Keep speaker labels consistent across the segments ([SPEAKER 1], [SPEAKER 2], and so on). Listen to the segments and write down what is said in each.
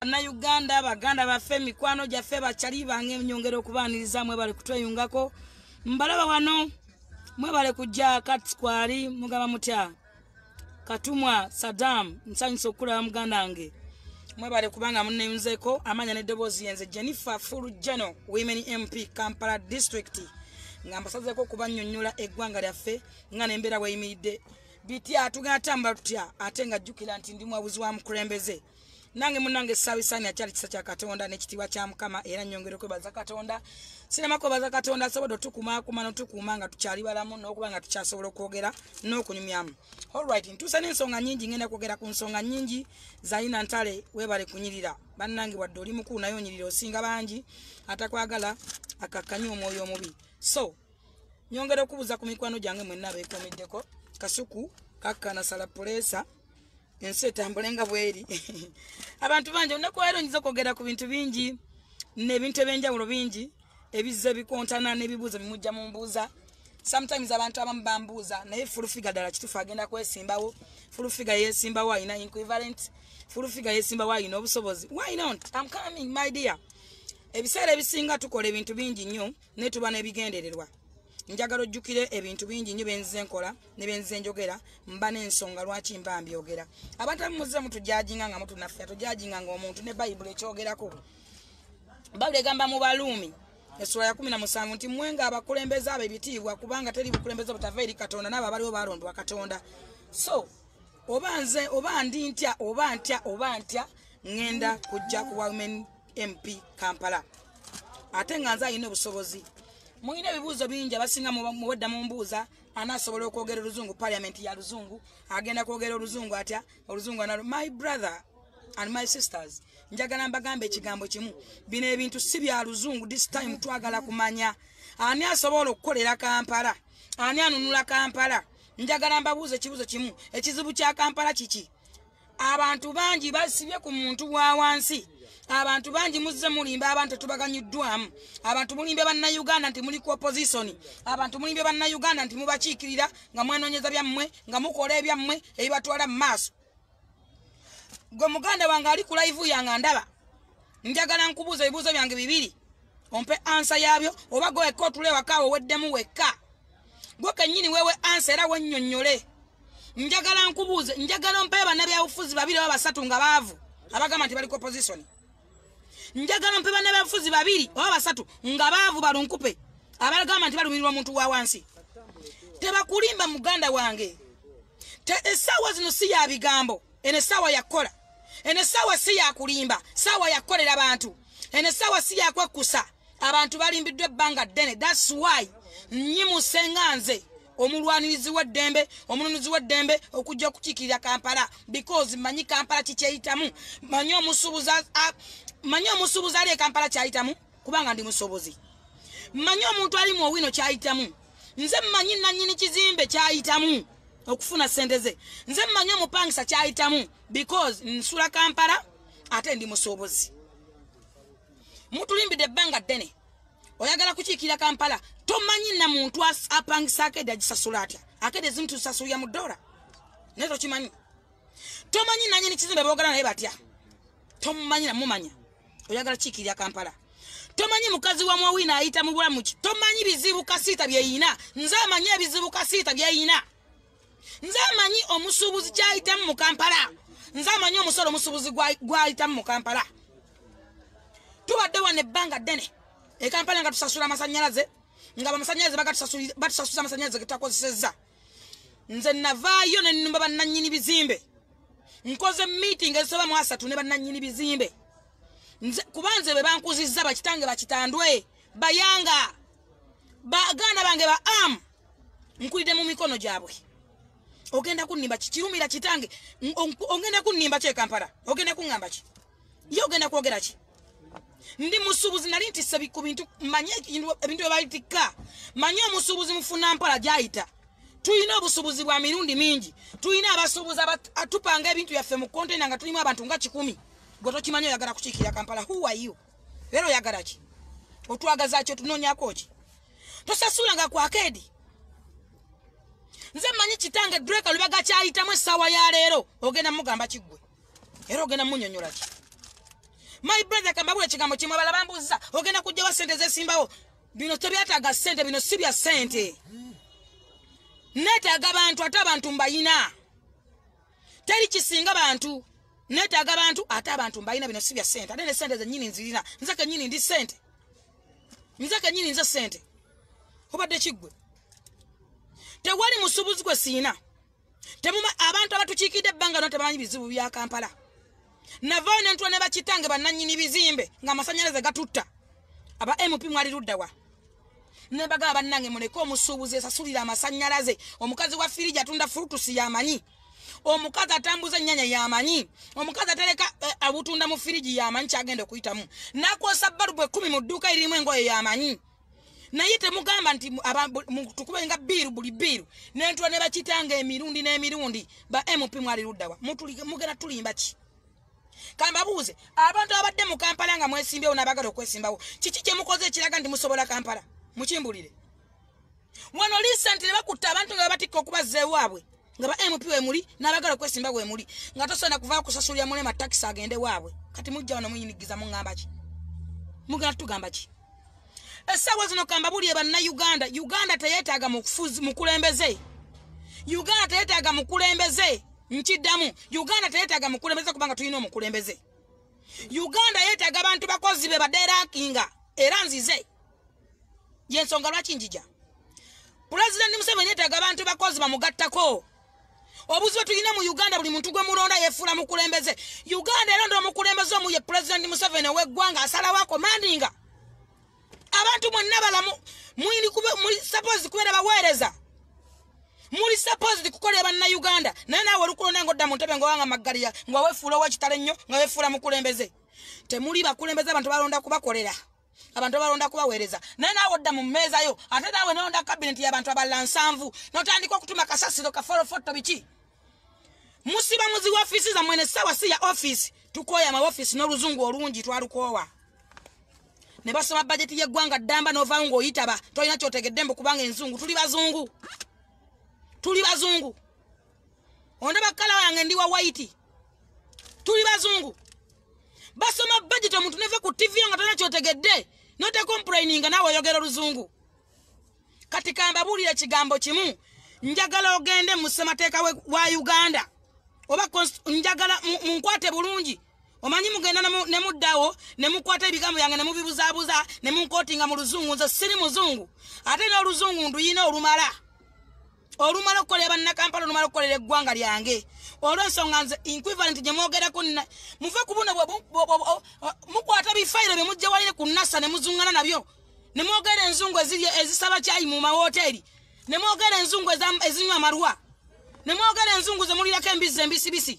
[SPEAKER 1] na Uganda baganda baffe mikwano gyaffe bakyali bange nyongera okubaaniriza mwe bali kutweyungako mbalaba wano mwe bali kujja Katskwali mugaba mutya Katumwa Saddam nsanyusa okulaba muganda wange mwe bali kubanga munneyunzeko amanya n'eddoboozi yenze Jennifer Fulu General Women MP Kampala District nga mbasazeko kubannyonnyola eggwanga lyaffe nga n'embeera weyimiridde bitya tugenda tambula tutya ate nga jjukira nti ndi mwabuzi wa mukulembeze nange munange sawisani akyali kisa kya Katonda n'ekitiibwa kya Mukama era nnyongera okwebaza Katonda sinema kwebaza Katonda asobola otukumaakuma n'otukuuma nga tukyali balamu n'okuba nga tukyasobola okwogera n'okunyumyamu. Alright, ntuusa n'ensonga nnyingi ngenda kwogera ku nsonga nnyingi zalina ntale weebale kunyirira bannange wadde oli mukulu naye onyirira osinga bangi atakwagala akakkanya omwoyo omubi. So nyongera okubuuza ku mikwano gyange mwenna abeekuumiddeko kasuku kakkana salapulesa ensi etambulenga bweri abantu bangi olunaku leero nyiza okwogera ku bintu bingi n'ebintu ebyenjawulo bingi ebizze bikontana n'ebibuuzo bimujja mu mbuuza. Sometimes abantu abamu bambuuza naye fulufiga ddala kituufu agenda kwesimbawo fulufiga yeesimbawo alina equivalent fulufiga yeesimbawo alina obusobozi. Why not? I'm coming my dear. Ebiseera ebisinga tukola ebintu bingi nnyo ne tuba n'ebigendererwa. Njagala ojjukire ebintu bingi nnyo benzize nkola ne benzize njogera mba n'ensonga lwaki mba mbyogera. Abantu abamuze mutujajinga nga mutunaffe tujajinga nga omuntu ne Bayibuli ekyogerako. Bayibuli egamba mu Baluumi Essula ya 17 nti mwenga abakulembeze ab'ebitiibwa kubanga teri bukulembeze butava eri Katonda n'abo abaliwo balondwa Katonda. So oba nze oba ndi ntya oba ntya ngenda kujja ku Women MP Kampala ate nga nze alina obusobozi. Muyina ebibuuzo bingi abasinga muwedda mu mbuuza anasobola okwogera oluzungu parliament ya luzungu agenda kwogera oluzungu atya oluzungu analo. My brother and my sisters njagala mbagambe ekigambo kimu bino ebintu si bya luzungu. This time twagala kumanya ani asobola okukolera Kampala ani anunula Kampala. Njagala mbabuuze ekibuuzo kimu ekizibu kya Kampala kiki? Abantu bangi basibye ku muntu wa wansi. Abantu bangi muzze mulimba abantu tubaganyuddwamu. Abantu mulimbe banna Uganda nti muli ku opposition. Abantu mulimbe banna Uganda nti mubakiikirira nga mwenonyeza byammwe nga mukola ebyammwe ebibatwala mu maaso. Gwe muganda wange ali ku live yange ndaba. Njagala nkubuuza ebibuuzo byange bibiri. Ompe answer yabyo oba gwe ekotule wakawo weddemu wekka. Gwe kennyini wewe answer era wennyonnyole. Njagala nkubuuze njagala ompe banna byabufuzi babiri oba basatu nga baavu abagamba nti bali ku opposition. Njagala mpe banna byabufuzi babiri oba basatu nga baavu balunkupe abagamba nti balumirirwa omuntu wa wansi. Tebakulimba muganda wange. Essaawa zino si ya bigambo ene essaawa yakola. Ene essaawa si ya kulimba ssaawa yakolera abantu. Ene essaawa si ya kwekusa abantu balimbiddwa ebbanga ddene. That's why nnyimuuse nga nze omulwanirizi w'eddembe omununuzi w'eddembe okujja okukiikirira Kampala because manyi Kampala kikyeyitamu. Manyi omusuubuzi ali e Kampala kyayitamu kubanga ndi musobozi. Manyi omuntu ali mu owino kyayitamu. Nze mmanyi nannyini kizimbe kyayitamu okufuna ssente ze. Nze mmanyi omupangisa kyayitamu because nsula Kampala ate ndi musobozi. Mutulimbidde ebbanga ddene oyagala kukiikirira Kampala tomanyi na muntu apangisa akede agisasula atya. Akede zimu tusasulira mu $. Naye tokimanyi. Tomanyi nannyini kizimbe boogala naye batya. Tomanyi na mumanya. Oyagala kiikirira Kampala. Tomanyi mukazi wa mwawina ayita mu bulamu ki. Tomanyi bizibu kasiita byeyina. Nze amanyi ebizibu kasiita byeyina. Nze amanyi omusuubuzi kyayitamu mu Kampala. Nze amanyi omusolo omusuubuzi gwayitamu mu Kampala. Tubadde wano ebbanga ddene e Kampala nga tusasula amasannyalaze nga amasanyalaze batusasuza amasannyalaze ge twakozesezza. Nze navaayo ne nnumba bannannyini bizimbe. Nkoze meeting ezisoba mu 3 ne bannannyini bizimbe. Nze kubanze be bankuzizza bakitange bakitandwe bayanga baganda bange ba nkulide mu mikono gyabwe. Ogenda kunnimba kirumira kitange ogenda kunnimba kye Kampala ogenda kuŋŋamba ki yo ogenda kwogera ki. Ndi musuubuzi nali ntisse ku bintu manye ebintu ebayitika. Manye omusuubuzi mufuna Mpala gyayita. Tuyina obusuubuzi bwa mirundi mingi. Tuyina abasuubuzi atupanga ebintu yaffe mu container nga tulimu abantu nga 10. Gwe tokimanyi oyagala kukiikirira Kampala. Who are you? Leero oyagala ki? Otwagaza ki otunoonyako ki? Tosasulanga ku akedi. Nze manyi kitange Drake lubaga kyayitamu essaawa ya leero ogenda mugamba kiggwe. Era ogenda munnyonnyola ki? My brother kambabula kigambo kimwe balabambuza ogenda kujja wa sente zesimbawo bino tebyataga sente bino sibya sente netaga bantu ate abantu mbayina teri kisinga bantu netaga bantu ate abantu mbayina bino sibya sente ate ne sente zenyini nzirina nzaka nyini ndi sente nzaka nyini nza sente obadde kigwe tewali musubuzi gwe siina abantu abatukiikidde ebbanga no tebamanyi bizibu bya Kampala navayo nentula ne bakitange bannannyini bizimbe ng'amasanyalaze gatutta aba MP mwali luddawa ne bagaba bannange muleke omusuubuzi esasulira amasanyalaze omukazi wa firiji atunda furutusi yamanyi omukazi atambuza ennyanya yamanyi omukazi atereka abutunda mu firiji yamanyi kyagenda okuyitamu nakwosa bbalubwe 10 mu dduuka eririmu engoye yamanyi naye temugamba nti tukubenga biiru buli biiru nentula ne bakitanga emirundi n'emirundi ba MP mwali luddawa mugenda tulimba ki kambabuuze abantu abadde mu Kampala nga mwesimbewo n'abagala okwesimbawo kiki kye mukoze ekiraga nti musobola Kampala mukimbulire wano recently bakutta abantu nga batikka okubaza ewaabwe nga ba MP wemuli n'abagala okwesimba wemuli nga tosobola kuva kusasulira mulema taxi agende waabwe kati mujja wano muyinigiza mungamba ki mugenda tugamba ki essaawa zino kambabulire banna Uganda teyeetaaga mukulembeze Uganda teyeetaaga mukulembeze nkiddamu Uganda teyeetaaga mukulembeze kubanga tulina omukulembeze Uganda yeetaaga abantu bakozi be baderankinga era nzize yensonga lwaki njija President Museveni yeetaaga abantu bakozi bamugattako obuzi bwe tulina mu Uganda buli muntu gwe mulonda yefuula mukulembeze Uganda eronda omukulembeze omu ye President Museveni ow'eggwanga asalawo akomandinga abantu mwonna balamu muli suppose kubeera baweereza muli suppose kukolera banna Uganda naye naawe olukulonda ng'odda mu ntebe ng'owanga maggaliya nga weefuula ow'ekitale nnyo nga weefuula mukulembeze temuli bakulembeze abantu balonda kubakolera abantu balonda kubaweereza naye naawe odda mu mmeeza yo ate naawe nolonda kabineti y'abantu abalala 7 n'otandika okutuma kasasiro kafolofotto biki musiba muzi wa office zammwe n'essaawa si ya office tukooya ama office n'oluzungu olungi twalukoowa ne basoma budget y'eggwanga ddamba n'ovaayo ng'oyitaba tolina kyotegedde mbu kubanga enzungu tuli bazungu ondaba kala yange ndi wa white tuli bazungu basoma budget omuntu neve ku TV nga tolina kyotegedde note complaining nawe yogera oluzungu kati kambabulira ekigambo kimu njagala ogende mu ssemateeka wa Uganda oba njagala munkwate bulungi omanyi mugenda ne muddawo ne mukwata ebigambo yange ne mubibuzaabuza ne munkotinga mu luzungu nze siri muzungu ate n'oluzungu nduyina olumala okukolera banna Kampala olumala okukolera eggwanga lyange olw'ensonga nze equivalent gye mwogerako muve ku buno mukwata bifayiro bye mujja walire ku NASA ne muzungana nabyo ne mwogera enzungu ezisaba kyayi mu mawoteeri ne mwogera enzungu ezinywa amalwa ne mwogera enzungu ze mulirako embizzi embisibisi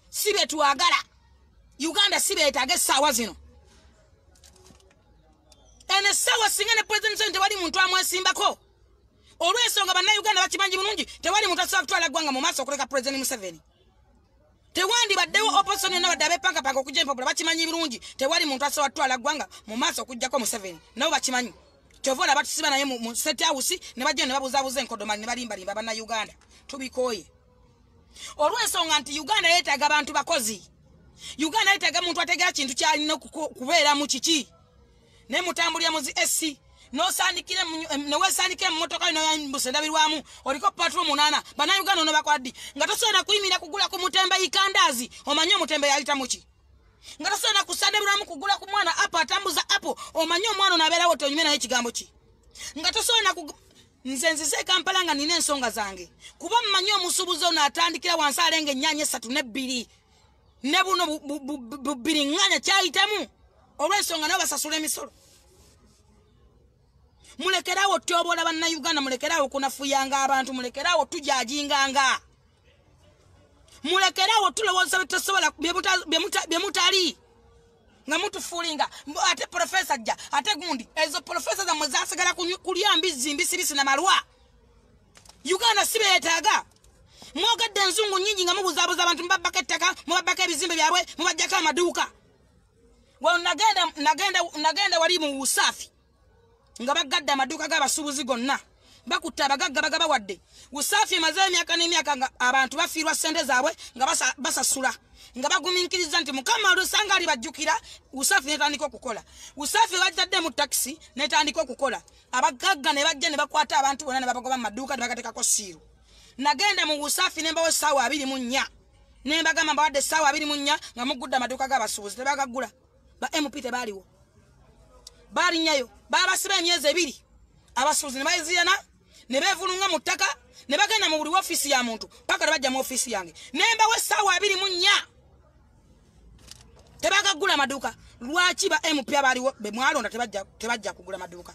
[SPEAKER 1] si bye twagala Uganda si beetaaga essaawa zino eno essaawa singa ne President Museveni tewali muntu amwesimbako olw'ensonga bannayuganda bakimanyi bulungi tewali muntu asobola kutwala ggwanga mu maaso okuleka President Museveni tewandibaddewo opposition yonna badde abeepankapanga okujja empapula bakimanyi bulungi tewali muntu asobola kutwala ggwanga mu maaso okujjako Museveni nabo bakimanyi kyova olaba tusiba naye mu State House ne bajja ne babuzaabuza enkodomali ne balimbalimba bannayuganda tubikooye olw'ensonga nti Uganda yeetaaga abantu bakozi Uganda yeetaaga muntu ategera kintu kyalina kubeeramu kiki ne mutambulira muzi SC nosandikire neweesandikire mu motoka noyambusendabirwamu oliko patrol 8 bannayuganda ono bakwaddi nga tosobola kuyimira kugula ku mutembe ikandazi omanyi omutembe yayita muki nga tosobola kusandabirwamu kugula ku mwana apo atambuza apo omanyi omwana ono abeerawo tonyume naye ekigambo ki nga tosobola nze nzize Kampala nga nina ensonga zange kuba mmanyi omusuubuzi ono atandikira wansi alenga ennyaanya 32 ne buno bubiriŋŋanya kyayitamu olw'ensonga nabo basasula emisolo mulekerawo tyobola bannayuganda mulekerawo kunafuyanga abantu mulekerawo tujajinganga mulekerawo tulowooza bitusobola bye mutali nga mutufuulinga ate profesa jja ate gundi ezo profesa zammwe zasigala kulya mbizzi mbisibisi na malwa Uganda si beetaaga mwogedde enzungu nnyingi nga mubuzaabuza abantu mubabbako ettaka mubabbako ebizimbe byabwe mubajjako amaduuka nagenda wali mu Usaafi nga bagadde amaduuka g'abasuubuzi gonna bakutta abagagga bagaba wadde Usafi emaze emyaka n'emyaka abantu bafiirwa ssente zaabwe nga basasula nga bagumiikiriza nti mukama olusanga ali bajjukira Usafi netandika okukola Usafi wajjadde mu taxi netandika okukola abagagga ne bajja ne bakwata abantu bonna ne babagoba mu maduuka ne bagatekako siiru nagenda mu Usafi ne mbawo essaawa 24 ne mbagamba mbawadde essaawa 24 nga mugudde amaduuka g'abasuubuzi tebagagula ba MP tebaaliwo baalinyayo baabasiba emyezi 2 abasuubuzi ne bayizirana ne beevulunga mu ttaka ne bagenda mu buli office ya muntu paka ne bajja mu office yange ne mbawo essaawa 24 tebagagula maduuka lwaki ba MP abaaliwo be mwalonda tebajja kugula maduuka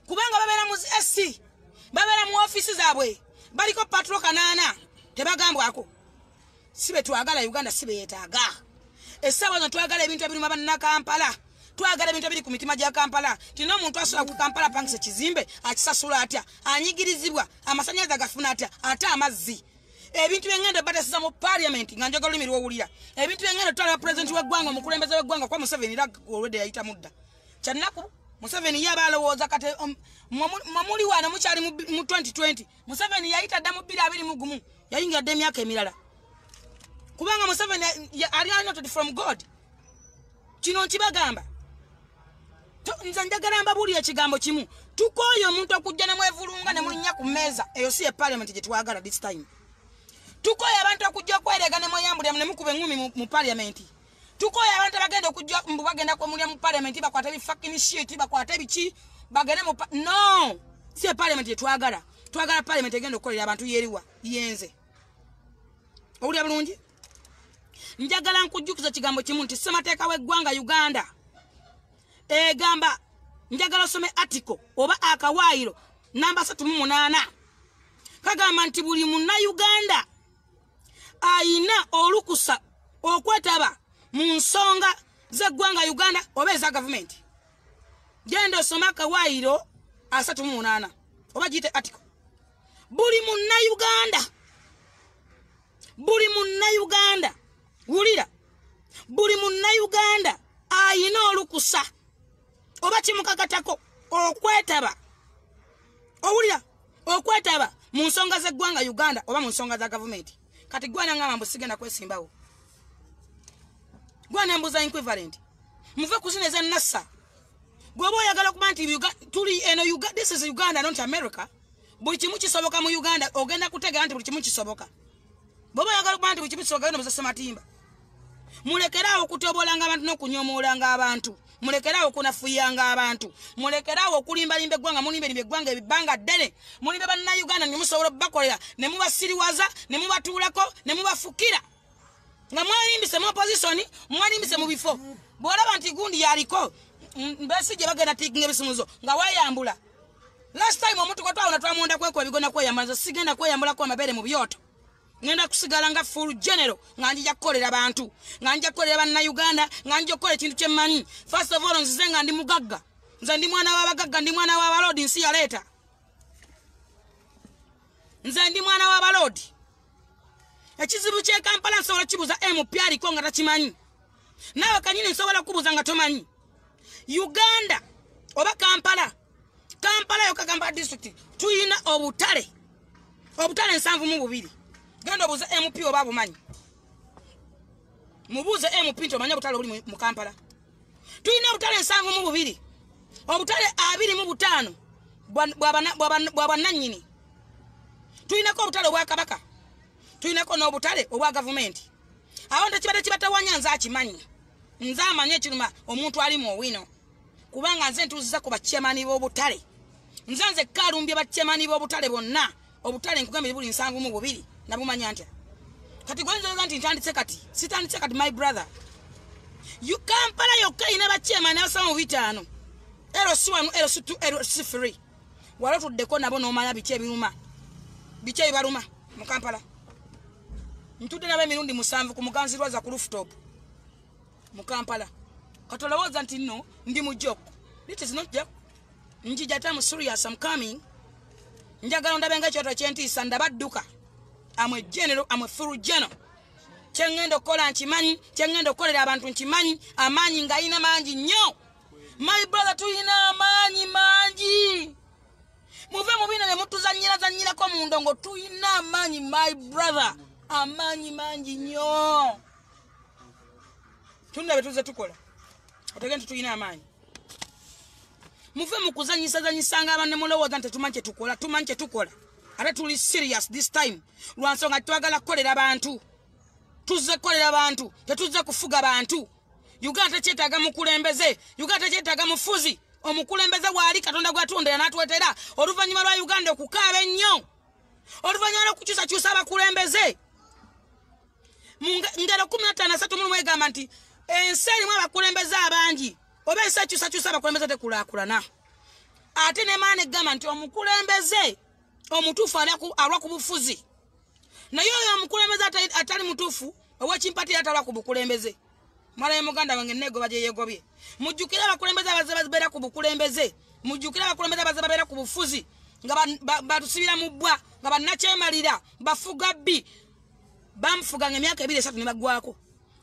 [SPEAKER 1] kubanga babeera mu SC babeera mu office zaabwe baliko patrol 8 tebagambwako sibe twagala Uganda sibe yetaaga essaawa zo twagala ebintu ebiruma banna Kampala twagala ebintu ebiri ku mitima gya Kampala tino omuntu asobola ku Kampala pangisa kizimbe akisasula atya anyigirizibwa amasanyalaze agafuna atya ate amazzi ebintu byengenda batasiza mu parliament nga njagala olulimi lwowulira ebintu byengenda tutwala president w'eggwanga omukulembeze w'eggwanga kwa Museveni era olwedde yayita mudda kyannaku Museveni yabalowooza kate mwamuli wano mukyali mu 2020 Museveni yayita dda mu 2021 yayingira dda emyaka emirala kubanga Museveni ali anoted from God kino nkibagamba nze njagala mbabuulira ekigambo kimu tukooyo omuntu okujja ne mwevulunga ne mulinnya ku mmeeza eyo si ye parliament gye twagala this time tukooyo abantu okujja okwerega ne mweyambulira ne mukuba engumi mu parliament tukooyo abantu bagenda okujja bagenda kwemulya mu parliament bakwata ebifucking shit bakwata ebiki bagende mu no si ye parliament gye twagala parliament egenda okukolera abantu yeriwa yenze owulira bulungi njagala nkujjukiza kigambo kimu nti ssemateeka w'eggwanga Uganda egamba njagala osome article oba akawaayiro namba 38 kagamba nti buli munna Uganda ayina olukusa okwetaba mu nsonga z'eggwanga Uganda oba eza gavumenti genda osome akawaayiro 38 oba giyite article buli munna Uganda wulira buli munna Uganda ayina olukusa oba kimukakatako okwetaba owulira okwetaba mu nsonga z'eggwanga Uganda oba mu nsonga za gavumenti kati gwana ngamba mbu sigenda kwesimbawo gwana mbuza equivalent muve kuzineza nassa gwoba oyagala okuba nti tuli eno this is Uganda not America buli kimu kisoboka mu Uganda ogenda kutegera nti buli kimu kisoboka bwoba oyagala okuba nti buli kimu kisoboka no muzase matimba mulekerawo okutobolanga abantu n'okunyomoolanga abantu mulekerawo okunafuyanga abantu mulekerawo okulimbalimba eggwanga mulimba eggwanga ebbanga ddene mulimba banna Uganda ne musobola bakolera ne mubasiriwaza ne mubatuulako ne mubafukira nga mwalimbise mu opposition mwalimbise mu bifo bw'olaba nti gundi yaliko mbesije bagenda tikinga ebisumuzo nga wayambula last time omuntu gwe twawona twamonda kweko ebigona kweyambaza sigenda kweyambulako amabeere mu byoto ngenda kusigala nga full general nga njija kukolera abantu nga njija kukolera banna Uganda nga njija kukola ekintu kyemmanyi first of all nzize nga ndi mugagga nze ndi mwana w'abagagga ndi mwana w'abalodi nsi yaleeta nze ndi mwana w'abalodi ekizibu kye Kampala nsobola kibuza MP aliko nga takimanyi naawe kanyini nsobola kubuza nga tomanyi Uganda oba Kampala yo Kampala district tuyina obutale 72 genda obuze MP oba bumanyi mubuze MP nti omanya obutale obuli mu Kampala tuyina obutale 72 obutale 25 bw'abannannyini tuyinako obutale obwa Kabaka tuyinako n'obutale obwa gavumenti awo ntekibadde kibatawanya nze akimanyi nze amanyi ekiruma omuntu ali mu owino kubanga nze ntuuziza ku bakyemani b'obutale nze kalumbye bakyemani b'obutale bonna obutale nkugambye buli 72 nabumanya ntya kati gwenzoza nti ntanditse kati sitanditse kati my brother you Kampala yokka ina bakyemani abasaba mu 5 LC1 LC2 LC3 wala tuddeko nabo n'omanya biki ebiruma biki ebibaluma mu Kampala ntudde nabo emirundi 7 ku muganzirwaza ku rooftop mu Kampala katolowooza nti nno ndi mu joke it is not joke njija tamu serious I'm coming njagala ndabenga ekyoto kyentiisa ndabadduka I'm a general, I'm a full general. Chengendo kola nchimanyi, chengendo kolera abantu nchimanyi, amanyi nga ina manji nyo. My brother tu ina amanyi manji. muve mu bino mutuzanyira ko mu ndongo tuyina amanyi my brother amanyi mangi nnyo tunna betuze tukola otagenda tuyina amanyi muve mu kuzanyisanga abanne mulowooza nti tumanyi tukola ate tuli serious this time lwansonga twagala kukolera abantu tuzze kukolera abantu tetuzze kufuga abantu Uganda tekyetaaga mukulembeze Uganda tekyetaaga mufuzi omukulembeze wali Katonda gwatondera n'atwetera oluvannyuma lwa Uganda okukaaba ennyo oluvannyuma lw'okukyusakyusa abakulembeze ngero 15 mulimu egamba nti ensi erimu abakulembeze abangi oba ensi ekyusakyusa abakulembeze tekulaakulana ate ne maana egamba nti omukulembeze omutuufu alwa ku bufuzi naye oyo omukulembeze atali mutuufu ow'ekimpatira atalwa ku bukulembeze mwana ye muganda wange negoba gye yegobye mujjukira abakulembeze ababeera ku bukulembeze mujjukira abakulembeze ababeera ku bufuzi nga batusibira mu bbwa nga bannakyemalira bafuga bbi bamufuganga emyaka 2-3 ne baggwako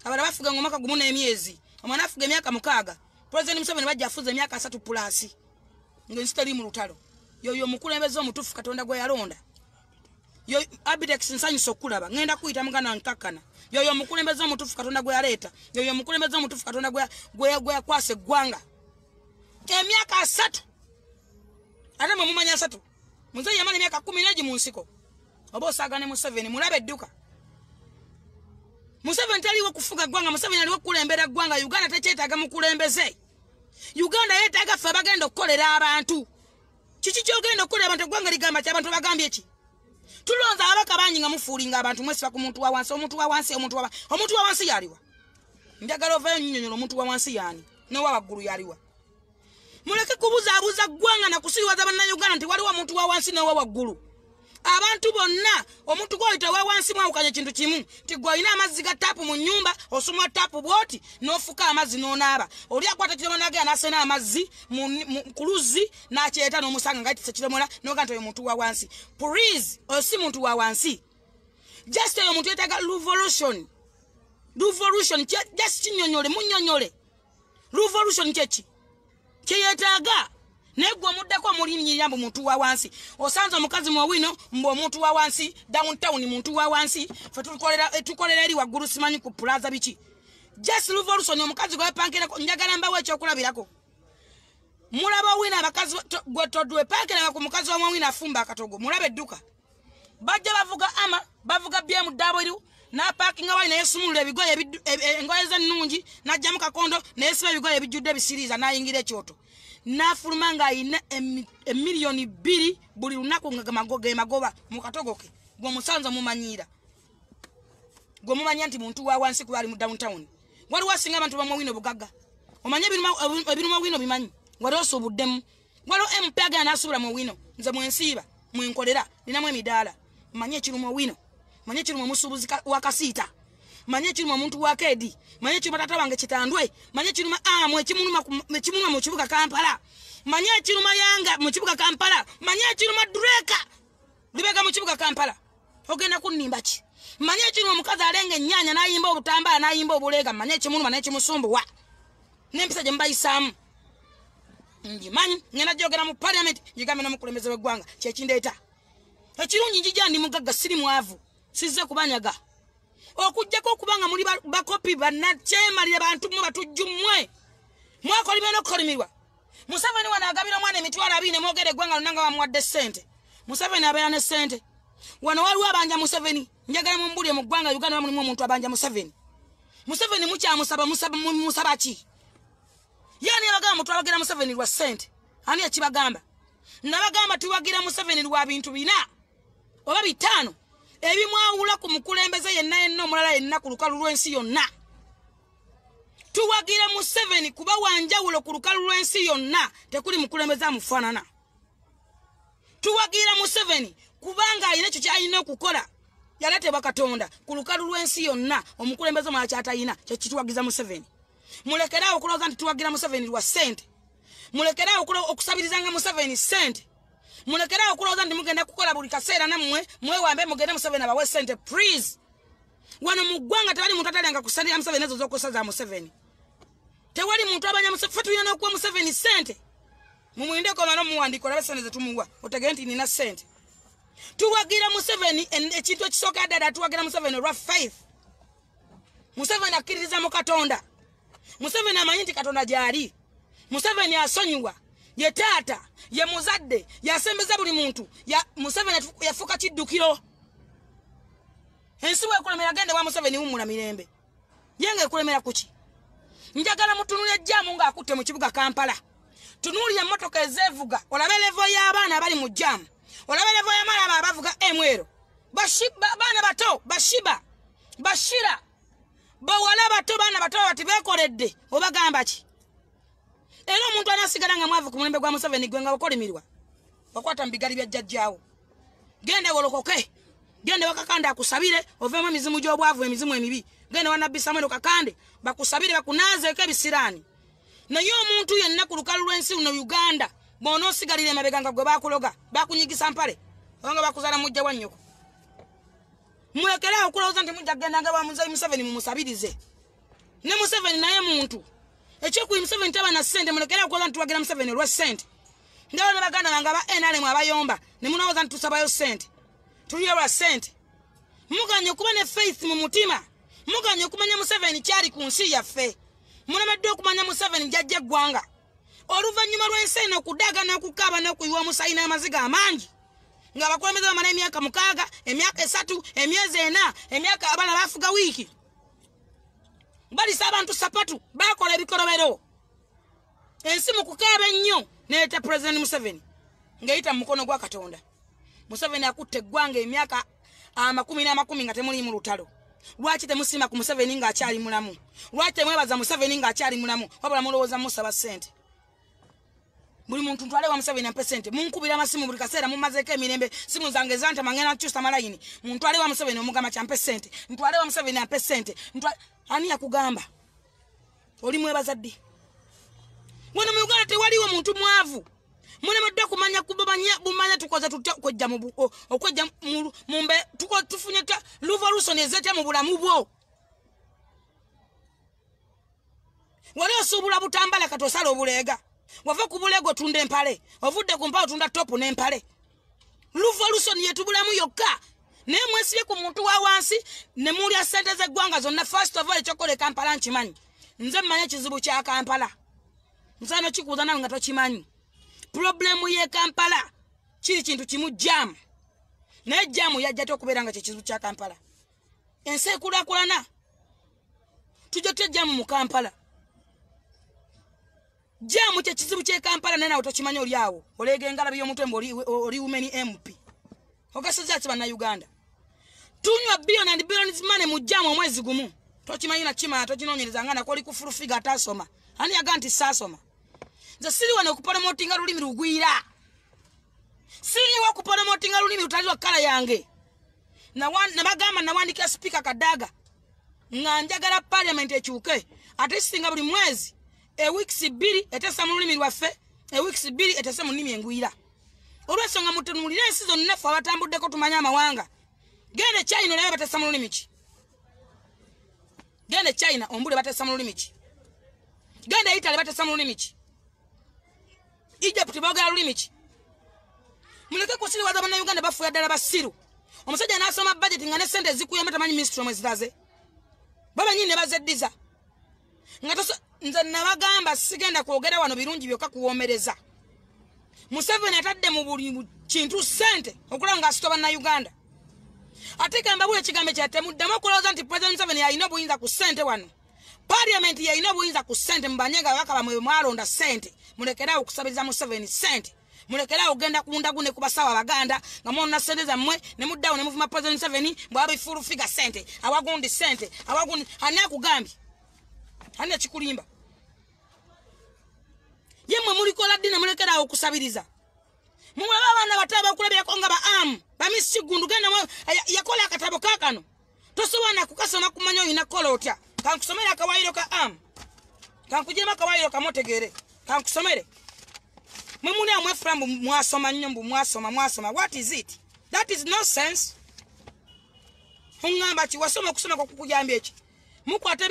[SPEAKER 1] abala bafuganga omwaka gumu n'emyezi omwana afuga emyaka 6 President Museveni bajja afuza emyaka 3 plus ng'ensi teri mu lutalo yoyo omukulembeze omutuufu Katonda gwe yalonda yo Abidex nsanyusa okulaba ngenda kuyita muganda nkakkana yoyo omukulembeze omutuufu Katonda gwe yaleeta yoyo omukulembeze omutuufu Katonda gwe yakwasa eggwanga emyaka 3 ate mwe mumanya 3 muzeyi yamala emyaka 10 mu nsiko oba osaagane Museveni mulabe edduka Museveni taliwo kufuga ggwanga Museveni aliwo kulembera ggwanga Uganda tekyetaaga mukulembeze Uganda yeetaaga ffe abagenda okukolera abantu kiki kyogenda okukolera abantu eggwanga ligamba ki abantu bagambye eki tulonza abaka bangi nga mufuulinga abantu mwesiba ku muntu wa wansi omuntu wa wansi yaliwa njagala ovayo nnyonyola omuntu wa wansi yani n'owa waggulu yaliwa muleke kubuzaabuza ggwanga na kusiriwaza bannayuganda nti waliwo omuntu wa wansi n'owa waggulu abantu bonna omuntu gw'oyita wa wansi mwawukanya kintu kimu nti gw'olina amazzi ga taapu mu nnyumba osumwa taapu bw'oti n'ofuka amazzi n'onaaba oli akwata kiromo n'agenda n'asena amazzi ku luzzi n'akyeta n'omusanga ng'ayitisa kiromola n'oga nti oyo muntu wa wansi please oyo si muntu wa wansi just oyo omuntu yeetaaga revolution just kinyonyole munnyonyole revolution kyeki kyeyeetaaga negwa muddako mulinyira muntu wa wansi osanza omukazi mu wino mbo muntu wa wansi downtown muntu wa wansi fe tukolera eri waggulu simanyi ku plaza biki just revolution omukazi gwe pankera njagala mbawe ekyokulabirako mulaba wino abakazi gwe todwe pankera ku mukazi wa wino afumba akatogo mulabe edduka bajja bavuga BMW na parking awali naye sumulula ebigoye engoye z'ennungi najja mu kakondo naye siba ebigoye ebijjudde bisiriiza n'ayingira ekyoto n'afuluma ng'ayina emiliyoni 2 buli lunaku nga magoba mu katogo ke gw'omusanza mumanyiira gwe mumanya nti muntu wa wansi kuba ali mu downtown waliwo asinga abantu bamwe wino bugagga omanye ebiruma wino bimanyi waliwo osuubuddemu waliwo MP agenda n'asuubula mu wino nze mwensiiba mwenkolera ninamu emidaala manye ekiruma wino manye ekiruma omusuubuzi wa kasiita manye ekiruma omuntu wa kedi manye ekiruma tata wange kitandwe manye ekiruma amwe ekimuluma mu kibuga Kampala manye ekiruma yanga mu kibuga Kampala manye ekiruma Dreka libega mu kibuga Kampala ogenda kunnimba ki manye ekiruma omukazi alenga ennyanya n'ayimba obutambala n'ayimba obuleega manye ekimuluma n'ekimusumbuwa n'empisa gye mubayisaamu ngimanyi ngenda gyogera mu parliament ngigambe n'omukulembeze w'eggwanga kyekindeeta ekirungi njija ndi mugagga siri mwavu sizze kubanyaga okujjako okubanga muli bakopi bannakyemalira bantu mu batujjumwe mwakolime n'okukolimirwa Museveni wano agabira omwana emitwalo 2 ne mwogera eggwanga lunanga bamuwadde ssente Museveni abeera ne ssente wano waliwo abanja Museveni njagala mumbulire mu ggwanga Uganda bamulimu omuntu abanja Museveni musaba ki yani abagamba mutwabagira Museveni lwa ssente ani ekibagamba nabagamba tuwagira Museveni lwa bintu 4 oba 5 ebimwawula ku mukulembeze yenna omulala yenna ku lukalu lw'ensi yonna tuwagira Museveni kuba wanjawulo ku lukalu lw'ensi yonna tekuli mukulembeze amufaanana tuwagira Museveni kubanga alina ekyo kyalina okukola yaletebwa Katonda ku lukalu lw'ensi yonna omukulembeze omulala kyatayina kyekituwagiza Museveni mulekerawo okulowooza nti tuwagira Museveni lwa ssente mulekerawo okusabirizanga Museveni ssente mulekerawo okulowooza nti mugenda kukola buli kaseera nammwe mwewambe mugende Museveni abawe ssente please wano mu ggwanga tewali muntu atalenga kusalira Museveni ezo z'okusa za Museveni tewali muntu abanya Museveni fe tulina okuwa Museveni ssente mumuinde ko mano muwandiko labe sente tumuwa otegere nti nina sente tuwagira Museveni ekintu ekisoka dada tuwagira Museveni olwa faith Museveni akkiririza mu Katonda Museveni amanyi nti Katonda gyali Museveni asonyiwa ye taata ye muzadde yasembeza buli muntu ya Museveni yafuka kiddukiro ensi weekulemera gende wa Museveni wumula mirembe yenge ekulemera kuki njagala mutunulya jamu nga akutte mu kibuga Kampala tunulya motoka ezevuga olabe levo y'abaana abali mu jamu olabe levo y'amalaba abavuga emwero baana bato bashira bawala bato baana bato bati bekoledde obagamba ki era omuntu anasigala nga mwavu ku mulembe gwa Museveni gwe nga okolimirwa bakwata mbigali bya jjajjaawo gende wolokoke gende wakakanda akusabire ovemu emizimu gy'obwavu emizimu emibi gende wanabbi Samuel kakande bakusabire bakunazeeko ebisirani naye omuntu yenna ku lukalu lw'ensi luno Uganda bw'onoosigalira emabega nga gwe bakuloga bakunyigisa mpale obanga bakuzaala mujja wa nnyoko mulekere okulowooza nti mujja kugenda nga bamuzayi Museveni mumusabirize ne Museveni naye muntu ekyokuli Museveni taba na ssente mulekere okulowooza nti tuwagira Museveni olwa ssente ngawo ne baganda bange aba NRM abayomba ne munowooza nti tusabayo ssente tuliyo lwa ssente muganye okuba ne faith mu mutima muganye okumanya Museveni kyali ku nsi yaffe mulemedde okumanya Museveni jjajja eggwanga oluvannyuma lw'ensi eno okudaga n'okukaaba n'okuyiwa omusayi n'amaziga amangi ng'abakulembeze bamala emyaka 6 emyaka 3 emyezi 4 emyaka abana bafuga wiiki balisa abantu sapatu bakola ebikolobero ensi mu kukaaba ennyo neeta President Museveni ng'eyita mu mukono gwa Katonda Museveni akutte eggwanga emyaka 10 nga temuli mu lutalo lwaki temusima ku Museveni ng'akyali mulamu lwaki temwebaza Museveni ng'akyali mulamu wabula mulowooza musaba ssente buli muntu ntwale wa Museveni ampe ssente munkubira amasimu buli kaseera mumazeeko emirembe simu zange zanta mangena nkyusa malayini muntwale wa Museveni omugamba kyampe ssente ntwale wa Museveni ampe ssente ani yakugamba oli mwebaza ddi wano mu Uganda tewaliwo muntu mwavu mulemedde okumanya bumanya tukoze tutya okwejja mumbe tufunye revolution ezeetya mu bulamu bwo wali osuubula butambala kati osala obuleega wava ku buleego tunda empale ovudde ku mpale otunda topu n'empale revolution yetubulamu yokka naye mwesibye ku muntu wa wansi ne mulya ssente z'eggwanga zonna first of all ekyokola Kampala nkimanyi nze mmanyi ekizibu kya Kampala nsaano kikuuza nawe nga tokimanyi problemu ye Kampala kiri kintu kimu jamu naye jamu yajja okubeera nga kyekizibu kya Kampala ensi ekulaakulana tujja tutya jamu mu Kampala jamu kyekizibu kye Kampala naye nawe tokimanyi oli awo oleega engalabi y'omutwe mbu oli women MP ogasizza kiba na Uganda tunywa billion and billions money mu jamu omwezi gumu tokimanyi na kima tokinoonyereza nga nakoli kufulufiga atasoma ani yaga nti saasoma nze siri wano okupromotinga lulimi lugwira siri wa kupromotinga lulimi lutalirwa kala yange nabagamba nawandika speaker Kadaga nga njagala parliament ekyuke ate singa buli mwezi weeks 2 etesa mu lulimi lwaffe weeks 2 etesa mu nnimi engwira olw'ensonga mutunulira ensi zonna ffe abatambuddeko tumanya amawanga gende China naye batesa mu lulimi ki gende China ombule batesa mu lulimi ki gende Italy batesa mu lulimi ki Egypt boogera lulimi ki muleke kusiriwaza bana Uganda bafuya ddala basiru omusajja n'asoma budget nga ne ssente zikuyamba tamanyi ministry omweziraze babanyi ne bazeddiza nga nze nabagamba sigenda kwogera wano birungi byokka kuwoomereza Museveni atadde mu buli kintu ssente okulaba nga asitoba na Uganda ate gamba bwe ekigambo kyatemuddamu okulowooza nti President Museveni yalina obuyinza ku ssente wano Parliament yalina obuyinza ku ssente mubanyenga bakaba mwe mwalonda ssente mulekerawo okusabiriza Museveni ssente mulekerawo ogenda kundagu ne kubasawa Abaganda nga mwonna ssente zammwe ne muddawo ne muvuma President Museveni bwabifulu figa ssente awagundi ssente awagundi ani akugambye ani ekikulimba yemwe mulikola ddi ne mulekerawo okusabiriza mumulaba abaana bato abakulabirako nga bamisi kigundu genda yakola akatabo kakano tosobola kukasoma kumanya oyina kola otya kankusomere akawayiro ka kankugiremu akawayiro kamotegere kankusomere mwe muli amwe frambu mwasoma nnyo mbu mwasoma what is it that is nonsense ungamba ki wasoma okusoma kwa kukujambye eki mukwata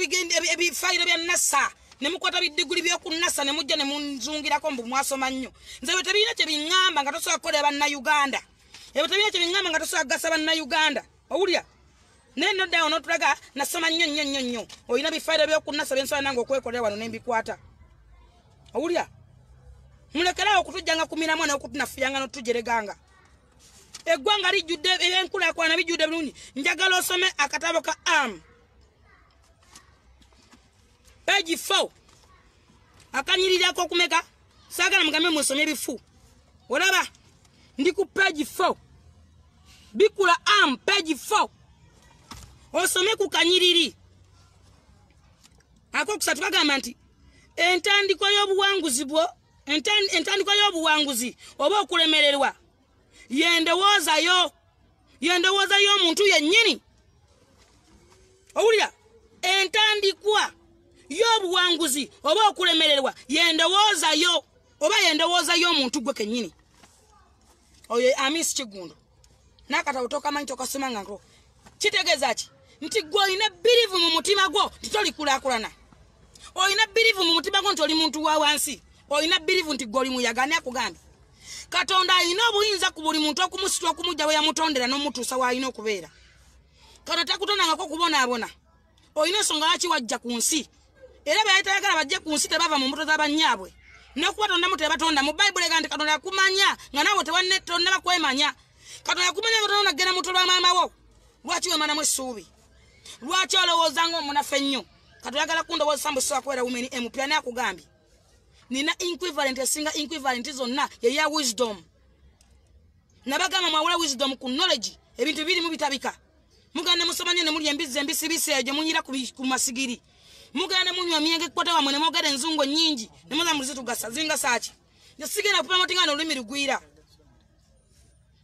[SPEAKER 1] ebifayiro bya NASA ne mukwata bidiguli byokunnasa ne mujja ne munzungirako mbu mwasoma nnyo nze bwe tebiina kye biŋŋamba nga tosobola kukolera bannayuganda ebyo tebiina kye biŋŋamba nga tosobola kugasa bannayuganda owulira neno ddawo n'otulaga nasoma nnyo olina bifayiro byokunnasa byensobola nange okwekolera wano ne mbikwata owulira mulekerawo okutujjanga kumiramu n'okutunafuyanga n'otujereganga eggwanga lijjudde ebyenkulaakulana bijjudde bulungi njagala osome akatabo ka page 4 akanyirirako okumeka saagala mugambe musome ebifu olaba ndi ku page 4 bikula page 4 osome ku kanyiriri akokusatu kagamba nti entandikwa y'obuwanguzi oba okulemererwa yendowooza y'omuntu yennyini owulira entandikwa y'obuwanguzi oba okulemererwa yendowooza y'omuntu gwe kennyini oyo Amisi Kigundo n'akatabo tokamanyi tokasoma nga nko kitegeeza ki nti gwe olina birivu mu mutima gwo nti tolikulaakulana olina birivu mu mutima gwo nti oli muntu wa wansi olina birivu nti gwe oli muyaga ani akugambye Katonda alina obuyinza ku buli muntu okumusitula okumujja bwe yamutondera n'omutuusa w'alina okubeera Katonda takutondangako kubonaabona olina ensonga lwaki wajja ku nsi era bayitayagala bajje ku nsi tebava mu mbuto z'abannyaabwe n'okubatondamu tebatonda mu bayibuli egamba nti Katonda yakumanya nga naawe tonna bakwemanya Katonda yakumanya nga tonda nagenda muto lwa maama wo lwaki wemanamu essuubi lwaki olowooza ng'omunafu ennyo Katonda yagala kundowooza mbu sobola kubeera wumeni empya n'akugambye nina equivalent esinga equivalent zonna yeya wisdom nabagamba mwawula wisdom ku knowledge ebintu birimu bitabika muganda musomanye ne muli embizi embisibisi ejo munyira ku masigiri muganda munywa myenge kwata wamwe ne mogere enzungo nyingi ne muza mulize tugasa zinga saaki yasigena kupama tingana olumi lugwira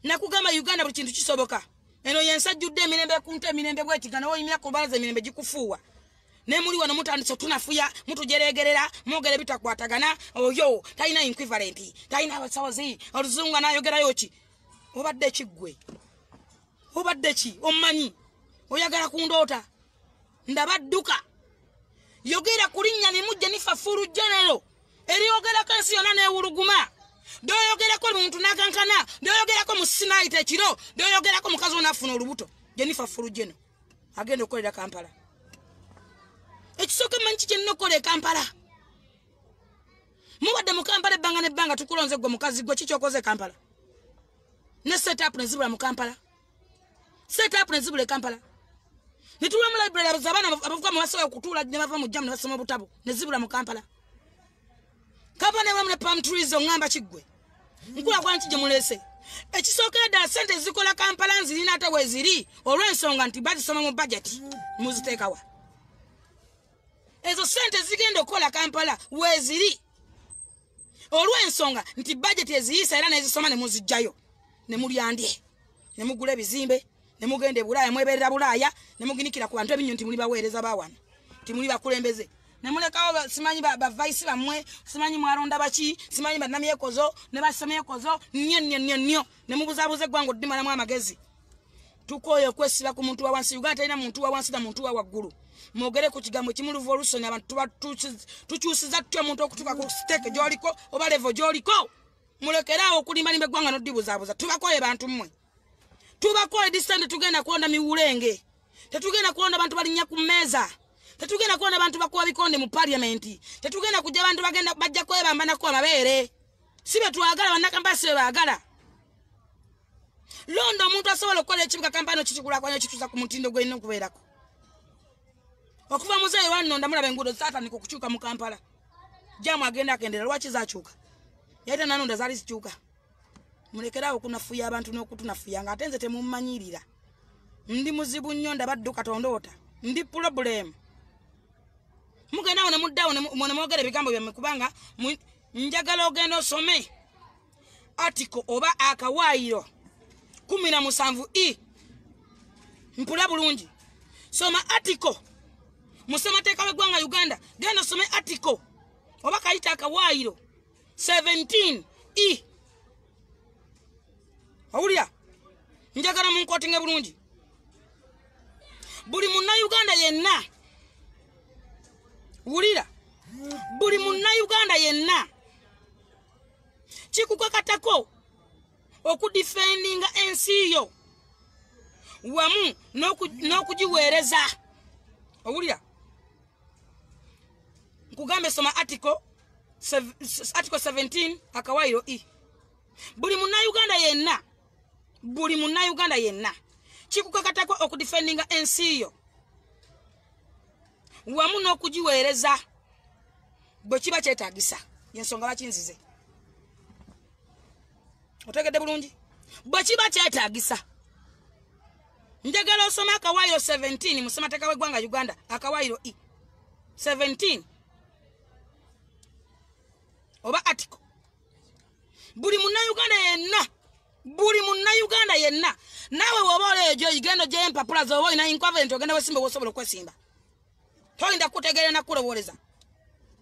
[SPEAKER 1] nakugamba Uganda buli kintu kisoboka eno yensajjudde emirembe kunte emirembe bwetigana oyimira ku balaza emirembe gikufuuwa ne muli wano mutandise tunafuya mutujeregerera mogere bitakwatagana oyo talina equivalent talina abasawazi oluzungu anayogerayo ki obadde kiggwe obadde ki omanyi oyagala kundoota ndabadduka yogera kulinnya ne mujja nifa furu general eriyogera kansi yona neewuluguma doyogerako muntu nakankana doyogerako mu sinaita ekiro doyogerako mukazi onafuna olubuto Jennifer Fulugeno agenda okukolera Kampala ekisooka manyi kye nnokola Kampala mubadde mu Kampala ebbanga nebbanga tukulonze gwe mukazi gwe kikyokoze Kampala ne setup ne zibula mu Kampala setup ne zibula Kampala nituwe mu library abaana abavuga mu basobola okutuula ne bava mu jamu ne basoma obutabo ne zibula mu Kampala Kampala ne bamune palm trees ongamba kiggwe nkula kwa nti gye mulese ekisookera ddala sente zikola Kampala nzirina ate weeziri olw'ensonga nti bazisoma mu budget muziteekawa ezo sente zigenda okukola Kampala weeziri olw'ensonga nti budget eziyisa era nezisoma ne muzijjayo ne mulyandye ne mugula ebizimbe ne mugenda e Bulaaya mweberera Bulaaya ne muginikira ku bantu ebinyo nti muli baweereza bawana nti muli bakulembeze ne mulekawo simanyi ba vice bamwe simanyi mwalonda baki simanyi bannamyekozo ne basemyekozo nnyo ne mubuzabuze gwango ddimalamu amagezi tukoyo kwesiba ku muntu wa wansi Uganda talina muntu wa wansi na muntu wa waggulu mwogere ku kigambo kimu revolution abantu tukyusiza tutya omuntu okutuka ku stake gyoliko oba level gyoliko mulekerawo okulimba limbe gwanga n'oddibuzabuza tubakoye bantu mmwe tubakoye disande tugenda kuonda miwulenge tetugenda kuonda abantu balinnya ku mmeeza tetugenda kuonda abantu bakuwa bikonde mu parliament tetugenda kujja abantu bagenda bajja kwebamba nako amabeere sibe twagala bannakamba sibe baagala londo omuntu asobola okukola ekibuga kampano kikikulakwanya kituusa ku mutindo gw'erina okubeerako okuva muzeeyi wannonda mulaba enguudo zaatandika okukyuka mu Kampala jamu agenda akendera lwaki zaakyuka yaita nanonda zaali zikyuka mulekerawo okunafuya abantu n'okutunafuya nga ate nze temumanyirira ndi muzibu nnyo ndabadduka tondoota ndi problem mugenda ne muddawo ne mwogera ebigambo byammwe kubanga njagala ogenda osome article oba akawaayiro 17 mpula bulungi soma article musemateeka w'eggwanga Uganda genda osome article oba kayita akawaayiro 17 awulira njagala munkotinge bulungi buli munna Uganda yenna wulira buli munnayuganda yenna kikukakatako okudifendinga ensi yo wamu n'okugiweereza. Owulira nkugambe soma article 17 akawairo E. Buli munnayuganda yenna kikukakatako okudifendinga ensi yo wamu n'okugiweereza bwe kiba kyetaagisa. Yensonga bakinzize. Otegedde bulungi? Bwe kiba kyetaagisa. Njagala osoma akawairo 17 mu ssemateeka w'eggwanga Uganda, akawairo E 17 oba article. Buli munnayuganda yenna naawe woba oleejo igendo gy'empapula z'oba olina inkwavent ogenda wesimba wosobola okwesimba. Toyinza kutegeera na kulowooleza.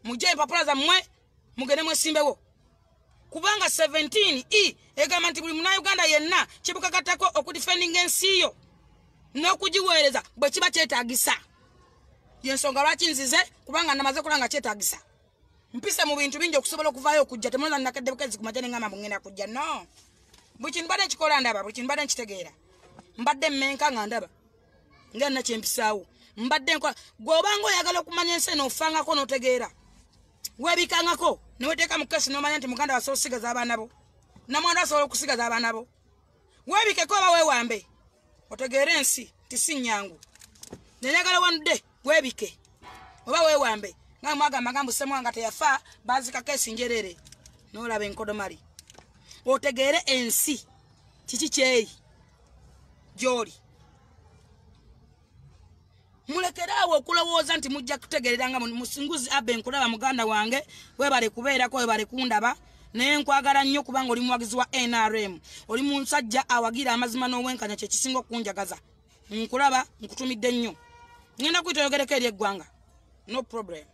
[SPEAKER 1] Mujje empapula zammwe mugende mwesimbewo. Kubanga 17 E egamba nti buli munnayuganda yenna kibukakatako okudifendinga ensi yo n'okugiweereza bwe kiba kyetaagisa. Yensonga lwaki nzize kubanga namaze kulanga kyetaagisa. Mpise mu bintu bingi okusobola okuvaayo okujja. Temulina nakedde bukezi ku majja n'engamba mungenda kujja. No. Buli kintu mbadde nkikola ndaba, buli kintu mbadde nkitegeera. Mbadde mmenka nga ndaba. Nga nna kyempisaawo. Mbadde nkola. Gw'obanga oyagala okumanya ensi n'ofangako n'otegeera. Weebikangako neweteeka mu kesi n'omanya nti muganda wasobola okusigaza abaana bo. Namwandu asobola okusigaza abaana bo. Weebikeko oba weewambe. Otegeere ensi ti si nnyangu. Nenjagala wanudde weebike oba weewambe. Nga mwagamba ngambu Ssemwanga teyafa baazika kesi njerere. N'olaba enkodomali. Otegeere ensi kiki kyeyi gy'oli. Mulekeraawo okulowooza nti mujja kutegeerera nga musinguzi Abbe nkulaba muganda wange webale kubeerako webale kundaba naye nkwagala nnyo kubanga oli muwagizi wa NRM. Oli musajja awagira amazima n'obwenkanya kye kisinga okunjagaza. Nkulaba nkutumidde nnyo. Ngenda kuyita oyogereko eri eggwanga. No problem.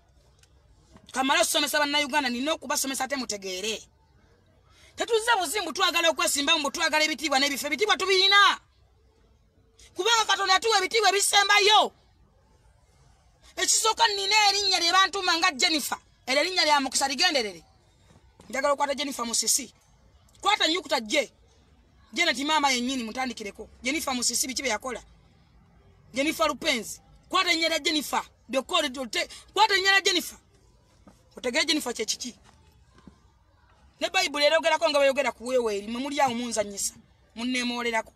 [SPEAKER 1] Kamala osomesa bannayuganda nina okubasomesa ate mutegeere. Tetuzza buzimbu twagala okwesimba mbu twagala ebitiibwa n'ebifo. Ebitiibwa tubirina. Kubanga Katonda yatuwa ebitiibwa ebisembayo. Ekisooka nina erinnya lye bantuma nga Jennifer. Eryo erinnya lya mukisa ligenderere. Njagala okwata Jennifer Musisi. Kwata nnyukuta J. Janet mama yennyini mutandikireko. Jennifer Musisi biki bye yakola. Jennifer Lupenzi. Kwata erinnya lya Jennifer. Kwata erinnya lya Jennifer. Otegere Jennifer kye kiki. Ne Bible erogerako nga bayogera ku weeweeri mwe muli awo munzanyisa. Munneemoolerako.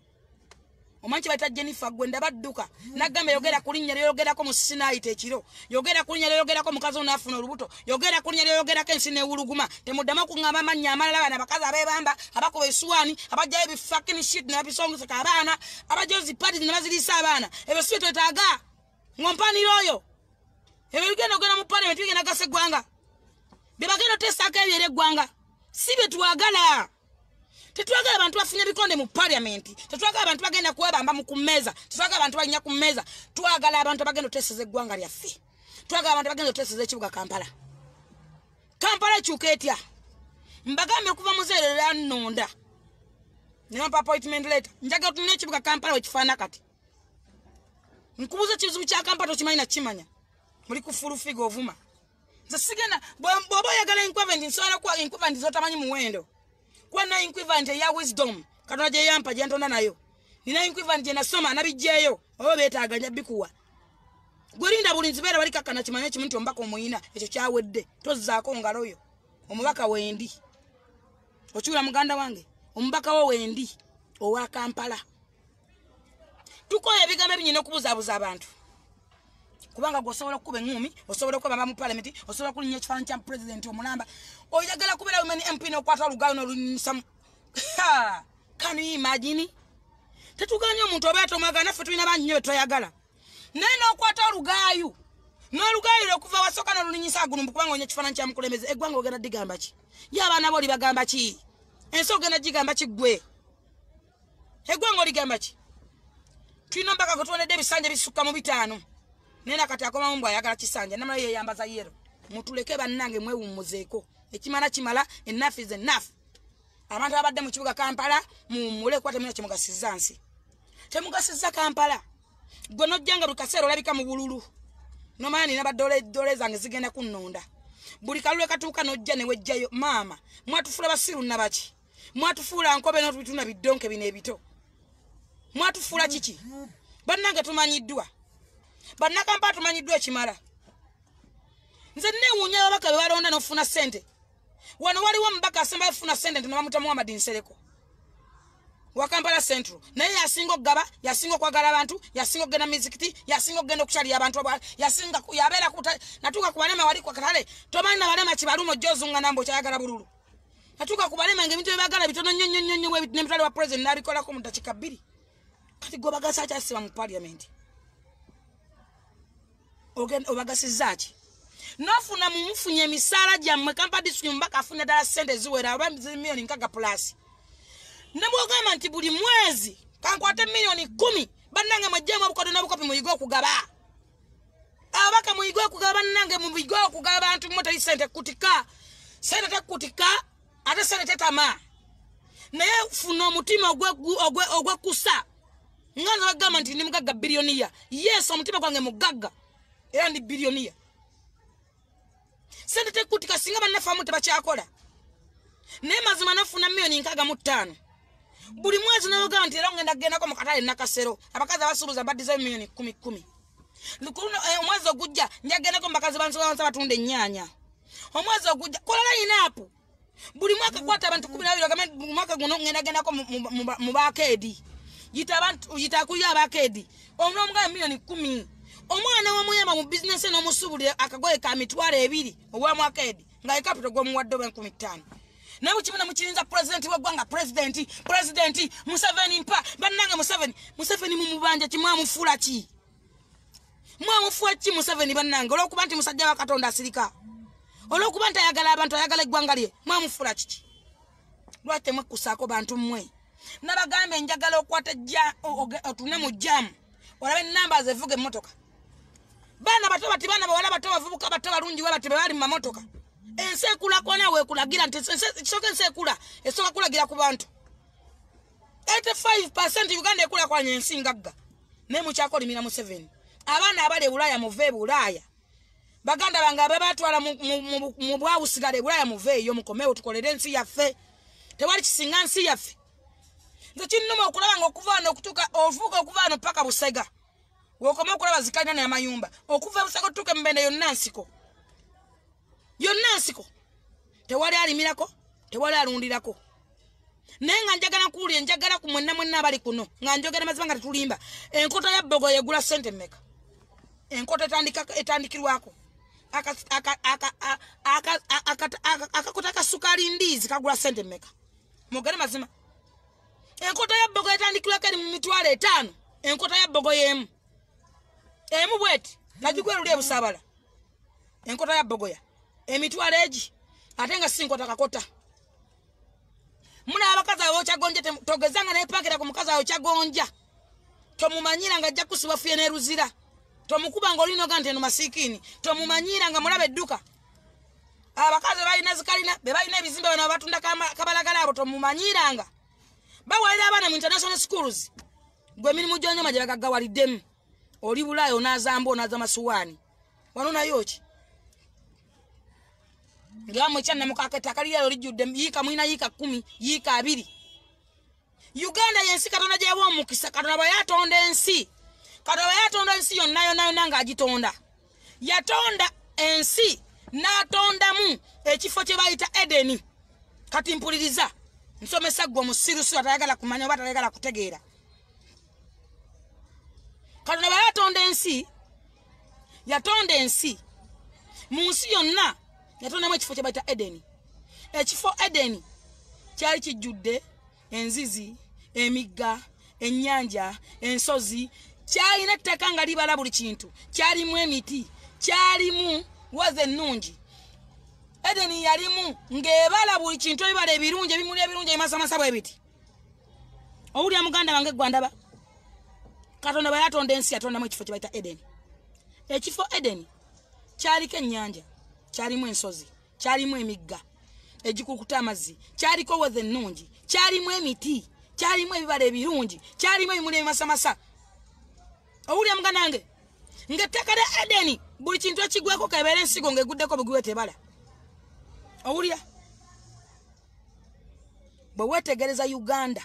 [SPEAKER 1] Omanyi bayita Jennifer gwe ndabadduka. Nagamba yogera ku linnya lyogerako Musisi n'ayita ekiro. Yogera ku linnya lyogerako mukazi onaafuna olubuto. Yogera ku linnya lyogerako ensi n'ewuluguma. Temuddamu kuŋŋamba amannya amalala bana bakazi abeebamba abakuba essuwaani abajjayo ebifucking shit n'ebisongoseka abaana abajjayo zipati ne baziriisa abaana. Ebyo si twetaaga. Ng'ompanira oyo. Ebyo bigenda ogenda mu parliament bigenda gasa eggwanga. Bye bagenda oteesaako ebyo eri eggwanga. Si bye twagala. Tetwagala abantu bafunye bikonde mu parliament. Tetwagala abantu bagenda kwebamba mu kummeeza. Tetwagala abantu balinnya ku mmeeza. Twagala abantu bagenda oteeseza eggwanga lyaffe. Twagala abantu bagenda oteeseza ekibuga Kampala. Kampala ekyuka etya. Mbagambye okuva muzeerera nnonda. Ne bampa appointment letter. Njagala otunule ekibuga Kampala wekifaana kati. Nkubuuza ekizibu kya Kampala tokimanyi na kimanya. Muli kufulu figo ovuma. Nze sigenda bw'oba oyagala inkwaventi nsobola kuwa inkwaventi z'otamanyi muwendo. Kwa na inkwivant ya wisdom Katonda gye yampa gye ntonda nayo. Nina inkwivant gye nasoma nabijjeeyo oba beetaaganya bikuwa. Gwerinda bulinzi beera bali kakana kimanye kimu nti ombaka omuyina ekyo kyawedde. Tozzaako ngalo yo. Omubaka wendi. Okiwula muganda wange. Omubaka wo wendi owa Kampala. Tukoye ebigambo ebinyina okubuzaabuza abantu. Kubanga gosobola kuba engumi, osobola kuba mu parliament, osobola kulinnya ekifaananyi kya president omulamba. Oyagala kubeera umeni MP n'okwata olugayo n'olunyisa. Can you imagine? Tetuganya omuntu oba atomwagala naffe tulina bangi nnyo twayagala. Naye n'okwata olugayo. N'olugayo okuva wasooka n'olunyisa agulumbu kubanga onya ekifaananyi kya mukulembeze. Eggwanga ogenda digamba ki? Ye abaana bo oli bagamba ki? Ensi ogenda gigamba ki ggwe? Eggwanga oligamba ki? Tulina mpaka gwe tuwonedde ebisanja bisukka mu 5. Nena kati akoma mbwa ayagala kisanja namala yeyambaza yero mutuleke bannange mwewumuzeeko ekimala kimala enough is enough. Abantu abadde mu kibuga Kampala mumule kwate muna kimugasiza nsi temugasiza Kampala gwe nojjanga buli kaseera olabika mu bululu nomanya nina badole zange zigenda kunnonda buli kalule katuuka n'ojja ne wejjayo maama mwatufuula basiru nabaki mwatufuula nkobe n'otubituna biddonke bino ebito mwatufuula kiki bannange tumanyiddwa bannakampa tumanyiddwa ekimala nze neewuunya ababaka be balonda n'ofuna ssente wano waliwo omubaka asemba yafuna ssente nti nebamuta Muhammad Nsereko wa Kampala Central naye yasinga okugaba yasinga okwagala abantu yasinga okugenda mizikiti yasinga okugenda okukyalira abantu yasinga yabeera natuuka ku balema wali kwa katale tomanyi na balema kibaluma ojjozunga nambo kyayagala bululu natuuka ku balema ng'ebintu byebagala bitono nnyo n'emitwale wa president n'abikolako mu ddakiika 2 kati gwe bagasa akyasiba mu parliament obagasizza ki nofuna mumufunye emisaala gyammwe Kampala district mbaka afune ddala ssente ziwera oba miliyoni 6 plus Nebwogamba nti buli mwezi kankwate miliyoni 10 bannange mwajjemu obukodo n'obukopi muyigo okugaba abaka muyigo okugaba bannange muyigo okugaba abantu mutali ssente kutika ssente tekutika ate ssente tetama naye funa omutima ogwekusa nganza bagamba nti ndi mugagga biliyoniya yes omutima gwange mugagga era ndi biliyoniya ssente tekutika singa bannafamu tebakyakola naye mazima nafuna miliyoni 65 buli mwezi n'ogamba nti era ngenda kugendako mu katale nakasero abakazi abasuubuza baddiza miliyoni 10 omwezi ogujja njagendako mu bakazi bansobansa batunda ennyaanya omwezi ogujja kola layina apo buli mwaka kwata abantu 12 ogambe mwaka guno ngenda gendako mu bakeedi yita kulya abakeedi omugamba miliyoni 10 omwana wamuyamba mu bizinesi n'omusuubulire akagoye ka mitwalo 2 obwa mwakeedi nga ye capital gw'omuwadde oba 15 nawe kimena mukirinza president w'eggwanga president Museveni mpa bannange Museveni mumubanja kimwamufuula ki mwamufuula ki Museveni bannange olw'okuba nti musajja wa Katonda asirika olw'okuba nti ayagala abantu ayagala eggwanga lye mwamufuula kiki lwaki temwekkusaako bantu mmwe nabagambe njagala okwata otune mu jjamu olabe ennamba zevuga emmotoka baana bato bati baana bawala bato bavubuka bato balungi bati bali mu mamotoka ensekula kona wekulagira nti kisoka ensekula esoka kulagira ku bantu 85% Uganda ekula kwa nyensi ngagga ne mu kyako limina mu 7 abaana abale Bulaya muve Bulaya baganda banga ababatwala mu bwawusigale Bulaya muve yo mukomewo tukolere ensi yaffe tewali kisinga nsi yaffe nze kinnuma okulaba nga okuvaana okutuka ovuga okuvaana paka Busega wokoma okulaba zikanya n'amayumba okuva Busega tuke mbende yonna nsiko tewali alimirako tewali alundirako nenga njagala kuuli njagala ku mwenna abali kuno nga njogera mazima nga tulimba enkota ya bogo yegula sente meka enkota etandikirwako akakota kasukali ndizi kagula sente meka mugere mazima enkota ya bogo etandikirwako eri mu mitwalo 5 enkota ya bogo yemu bweti najigwerulye busabala enkota ya bogo ya emitwalo egi atenga sinkota kakota muna abakazi abo kyagonja togezanga naye pakera ku mukazi awo kyagonja tomumanyira nga ajja kusiba fuye neruzira tomukuba nga olino gante no masikini tomumanyira nga mulabe edduka abakazi balina zikalina be balina ebizimbe bano abatunda kabalagala abo tomumanyira nga bawalira abana mu international schools gwe emirimu gyonyoma gye bagagawaliddemu oli Bulaya onazamba onaza masuwani wano nayo ki Ngamu chana mukaketa kaliya olijudde yika mwina yika 10 yika 2 Uganda yensi Katonda gyewa omukisa Katonda bayatonda ensi Katonda yatonda ensi yonna nanga agitonda yatonda ensi natondamu ekifo kye bayita Edeni kati mpuliriza nsomesa gwo musirusu atayagala kumanya oba atayagala kutegeera Katonda yatonda ensi mu nsi yonna yatonda mu ekifo kye bayita Edeni ekifo Edeni kyali kijjudde enzizi emigga ennyanja ensozi kyalina ettaka nga libala buli kintu kyalimu emiti kyalimu waze ennungi Edeni yalimu ng'ebala buli kintu ebibala ebirungi ebimuli ebirungi ebimasamasa bwe biti owulira muganda wange gwandaba Katonda bwe yatonda ensi yatondamu ekifo kye bayita Edeni ekifo Edeni kyaliko ennyanja kyalimu ensozi kyalimu emigga egikukuta amazzi kyaliko waze ennungi kyalimu emiti kyalimu ebibala ebirungi kyalimu ebimuli ebimasamasa owulira muganda wange ng'ettaka lya Edeni buli kintu ekigweko kebeera ensigo ng'eguddeko bugwiwe tebala Owulya bwe wetegereza Uganda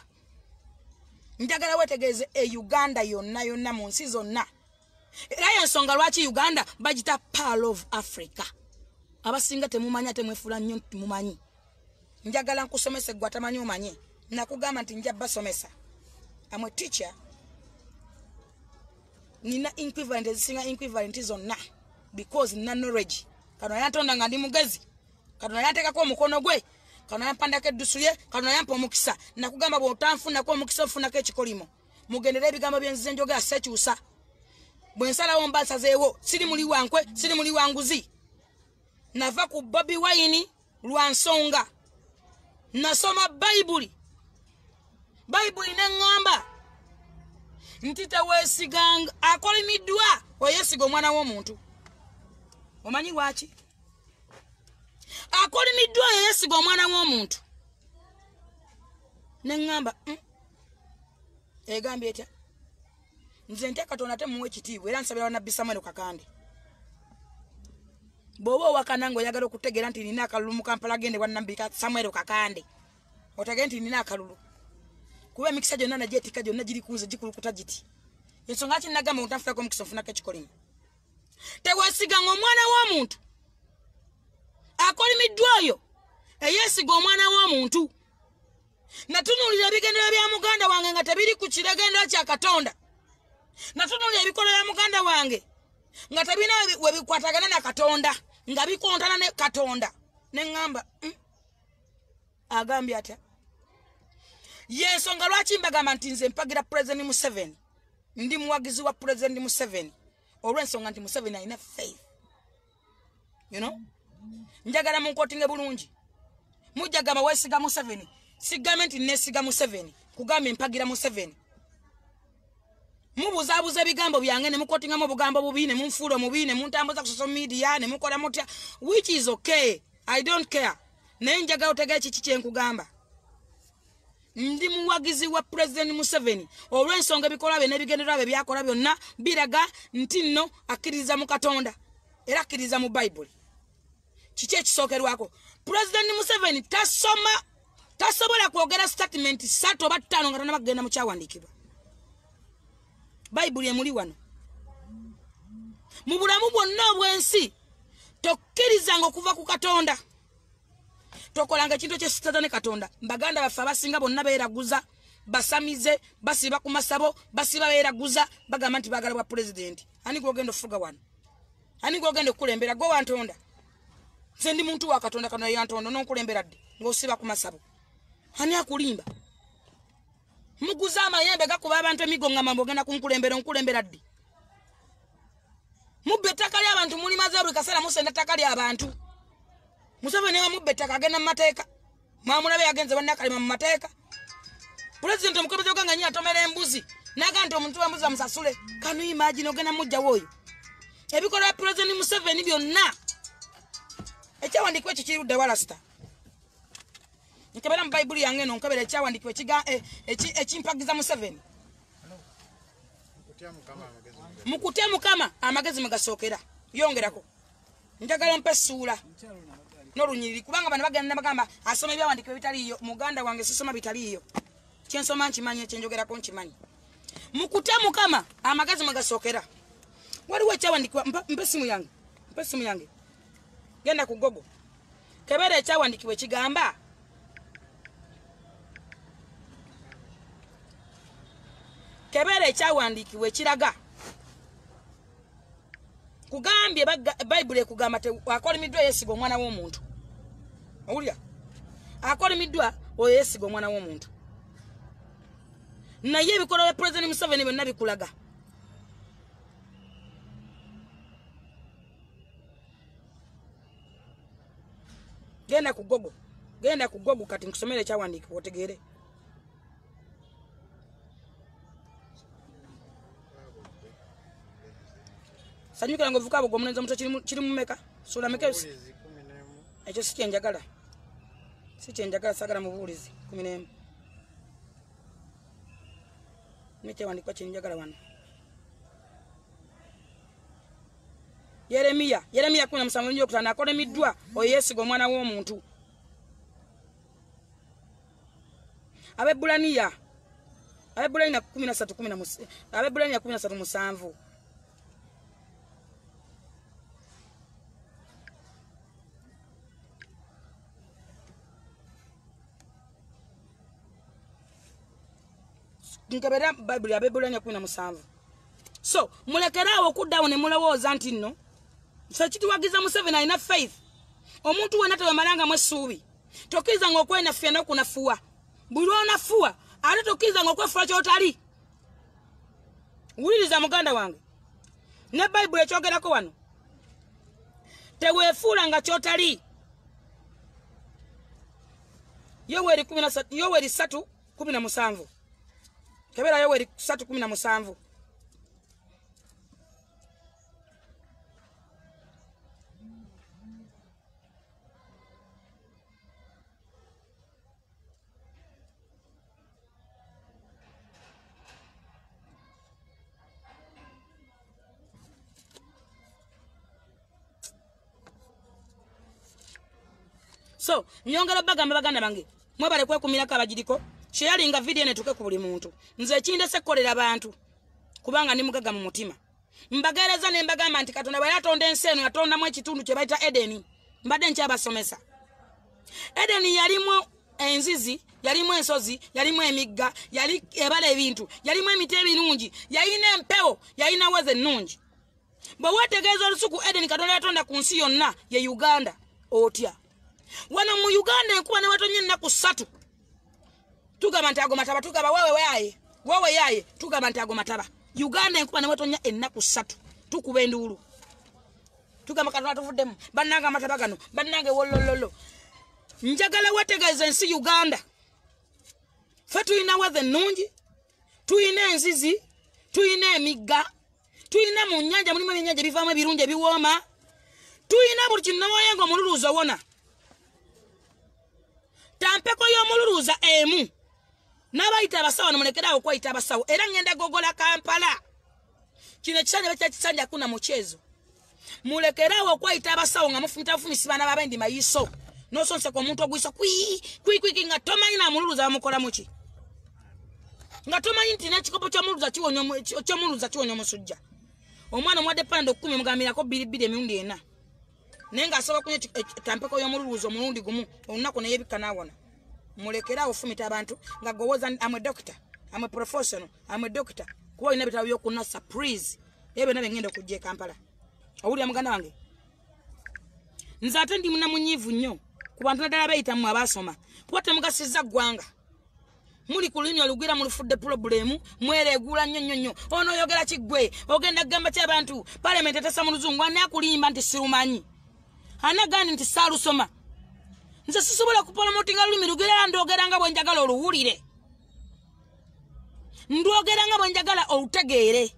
[SPEAKER 1] njagala wetegereze Uganda yonna mu nsi zonna era y'ensonga lwaki Uganda bagita Pearl of Africa abasinga temumanya temwefula nnyo mumanyi njagala nkusomese gwa tamanyi omanye nakugamba nti nja basomesa I'm a teacher nina equivalent ezisinga equivalent zonna because nina knowledge kano yatonda nga ndi mugezi kano yateekako omukono gwe kano yampandako eddusu ye kano yampa omukisa nakugamba bw'otanfunako omukisa ofunako ekikolimo mugendera ebigambo byenzize njogera sekyusa bwe nsalawo mbasazeewo siri muli wankwe siri muli wanguzi nava ku Bobi Wine lwa nsonga nasoma Bayibuli neŋŋamba nti teweesiganga akolimiddwa oyesiga omwana w'omuntu omanyi lwaki akolimiddwa oyesiga omwana w'omuntu neŋŋamba egambye etya nze ntya Katonda temuwa ekitiibwa era nsabira Nabbi Samuel Kakande bw'oba owakana ng'oyagala okutegeera nti nina akalulu mu Kampala gende wa Nabbi Samuel Kakande otegere nti nina akalulu kuba emikisa gyonna nagyetika gyonna giri kunze gikulukuta giti ensonga lwaki nagamba otanfunako omukisa ofunako ekikolimo teweesiganga omwana w'omuntu akolimiddwa oyo eyeesiga omwana w'omuntu natunuulira ebigendera bya muganda wange nga tebiri ku kiregendera kya Katonda natunuulira ebikolo bya muganda wange nga tebina webikwatagana na Katonda nga bikontana ne Katonda neŋŋamba agambye atya yensonga lwaki mbagamba nti nze mpagira President Museveni ndi muwagizi wa President Museveni olw'ensonga nti Museveni alina faith you know njagala munkotinge bulungi mujjagamba weesiga Museveni sigambe nti neesiga Museveni kugamba mpagira Museveni mubuzaabuza ebigambo byange ne mukotingamu obugambo bubi ne munfuula omubi ne muntambuza ku social media ne mukola mutya which is okay I don't care naye njagala otegere kiki kyenkugamba ndi muwagizi wa President Museveni olw'ensonga ebikola bye n'ebigendererwa bye byakola byonna biraga nti nno akkiririza mu Katonda era akkiririza mu Bayibuli kiki ekisookerwako President Museveni tasobola kwogera statement 3 oba 5 nga tanaba kugenda mu kyawandiikibwa Bayibuli emuli wano mu bulamu bwonna obw'ensi tokkirizanga okuva ku Katonda tokolanga ekintu kyesitaza ne Katonda mbaganda baffe abasinga bonna beeraguza basamize basiba ku masabo basiba beeraguza bagamba nti baagala bwa president ani gwogenda ofuga wano ani gwogenda okukulembera gwe wantonda nze ndi muntu wa Katonda kano yantonda n'onkulembera dde ng'osiba ku masabo ani akulimba muguza amayembe gakuba abantu emigo nga mambo genda kunkulembera dde mubbe ettaka ly'abantu muli maze buli kaseera musenda ettaka ly'abantu Museveni wa mubbe ettaka agenda mu mateeka mwamulabe yagenze bannakalema mu mateeka President omukobezi oganga nnyo atomera embuzi naga nti omuntu w'embuzi amusasule kanu imagine ogenda mujjawo oyo ebikola President Museveni byonna ekyawandiikibwa ekikirudde walasita nkebera mu Bayibuli yange eno nkebera ekyawandiikibwa ekimpagiza Museveni mukutya Mukama amagezi megasookera yongerako njagala mpe essuula n'olunyiriri kubanga bano bagenda bagamba asoma ebyawandiikibwa bitaliiyo muganda wange sisoma bitaliiyo kyensoma nkimanyi ekyenjogerako nkimanyi mukutya Mukama amagezi megasookera waliwo ekyawandiikibwa mpe essimu yange genda ku Google kebera ekyawandiikibwa ekigamba kebera ekyawandiikibwa ekiraga kugambye Bayibuli ekugamba akolimiddwa yeesiga omwana w'omuntu owulira akolimiddwa oyo yeesiga omwana w'omuntu naye ebikola bya President Museveni byonna bikulaga genda ku Google kati nkusomere ekyawandiikibwa otegeere sanyukira ngo vuka bogo munenza muto kiri mumeka sura meka ekyo sikyenjagala sagala mu buulizi 11 neke wandikwa kyenjagala wano Yeremiya 17 nyo kutana akolemiddwa oyo yeesiga omwana w'omuntu Abebulaniya 13:17 Abebulaniya 13:7 Nkebera Bible Abebulaniya 17 So mulekerawo okuddawo ne mulowooza nti nno ffe kituwagiza Museveni alina faith omuntu wena tewemalanga mwesuubi tokkiriza ng'okwena ffe n'okunafuwa buli onafuwa ate tokkiriza ng'okwefuula ky'otali wuliriza muganda wange ne Bible ekyogerako wano teweefuula nga ky'otali Yoweri 3:17 kebera Yoweri 3:17 So, nyongera baganda bange. Mwe bale kwekumira kabajiriko. Sharing nga video netuke ku buli muntu. Nze kinde sekolera abantu. Kubanga ni mugaga mu mutima. Mbagereza ne mbagamba nti Katonda bwe yatonda ensi eno yatondamu ekitundu kye bayita Edeni. Mbadde nkyabasomesa. Edeni yalimu enzizi, yalimu ensozi, yalimu emigga, yali ebala ebintu, yalimu emiti ebirungi, yalina empewo, yalina weze nnungi. Bwe wetegeeza olusuku Edeni Katonda yatonda ku nsi yonna ye Uganda otya. Wano mu Uganda enkuba ne watonye ennaku 3 tugamba nti ago mataba tugamba wewe yaye tugamba nti ago mataba Uganda enkuba ne watonye ennaku 3 tukuba enduulu tugamba Katonda tuvuddemu bannanga mataba gano bannange wolololo njagala wetegeeza ensi Uganda ffe tuyina weather nnungi tuyina enzizi tuyina emigga tuyina mu nnyanja mulimu ebyennyanja bivaamu ebirungi ebiwooma tuyina buli kinooyenga omululuuzo wona tampeko y'omululuuza emu n'abayita abasawo nomulekerawo okwayita abasawo era ngenda gogola Kampala kino ekisanja bakyakisanja kuna muchezo mulekerawo okwayita abasawo nga mufumita baana babendi mayiso nosonseka omuntu ogwiso kwi nga tomanyi namululuuza bamukola muki nga tomanyi nti n'ekikopo ky'omululuuza kiwonya omusujja omwana omwadde panda 10 mugamirako 2 emirundi 4 nenga asobola kunya tampeko y'omululuuza omulundi gumu olunaku neyebikka nawona mulekerawo ofumita abantu nga gowoza amwe doctor amwe professional amwe doctor kuba olina bitabo by'okuna surprise ebyo nabyo ngenda okujja e Kampala owulira muganda wange nze ate ndi munamunyiivu nnyo ku bantu naddala bayita mu abasoma kuba temugasiza ggwanga muli ku lulimi olugwira mulufudde problemu mwereegula nnyo ono oyogera kiggwe ogenda kugamba ky'abantu parliament etesa mu luzungu ani akulimba nti sirumanyi anagani nti saalusoma nze sisobola kupolomotinga lulimi lugwira ndogera nga bwe njagala oluwulire ndogera nga bwe njagala olutegeere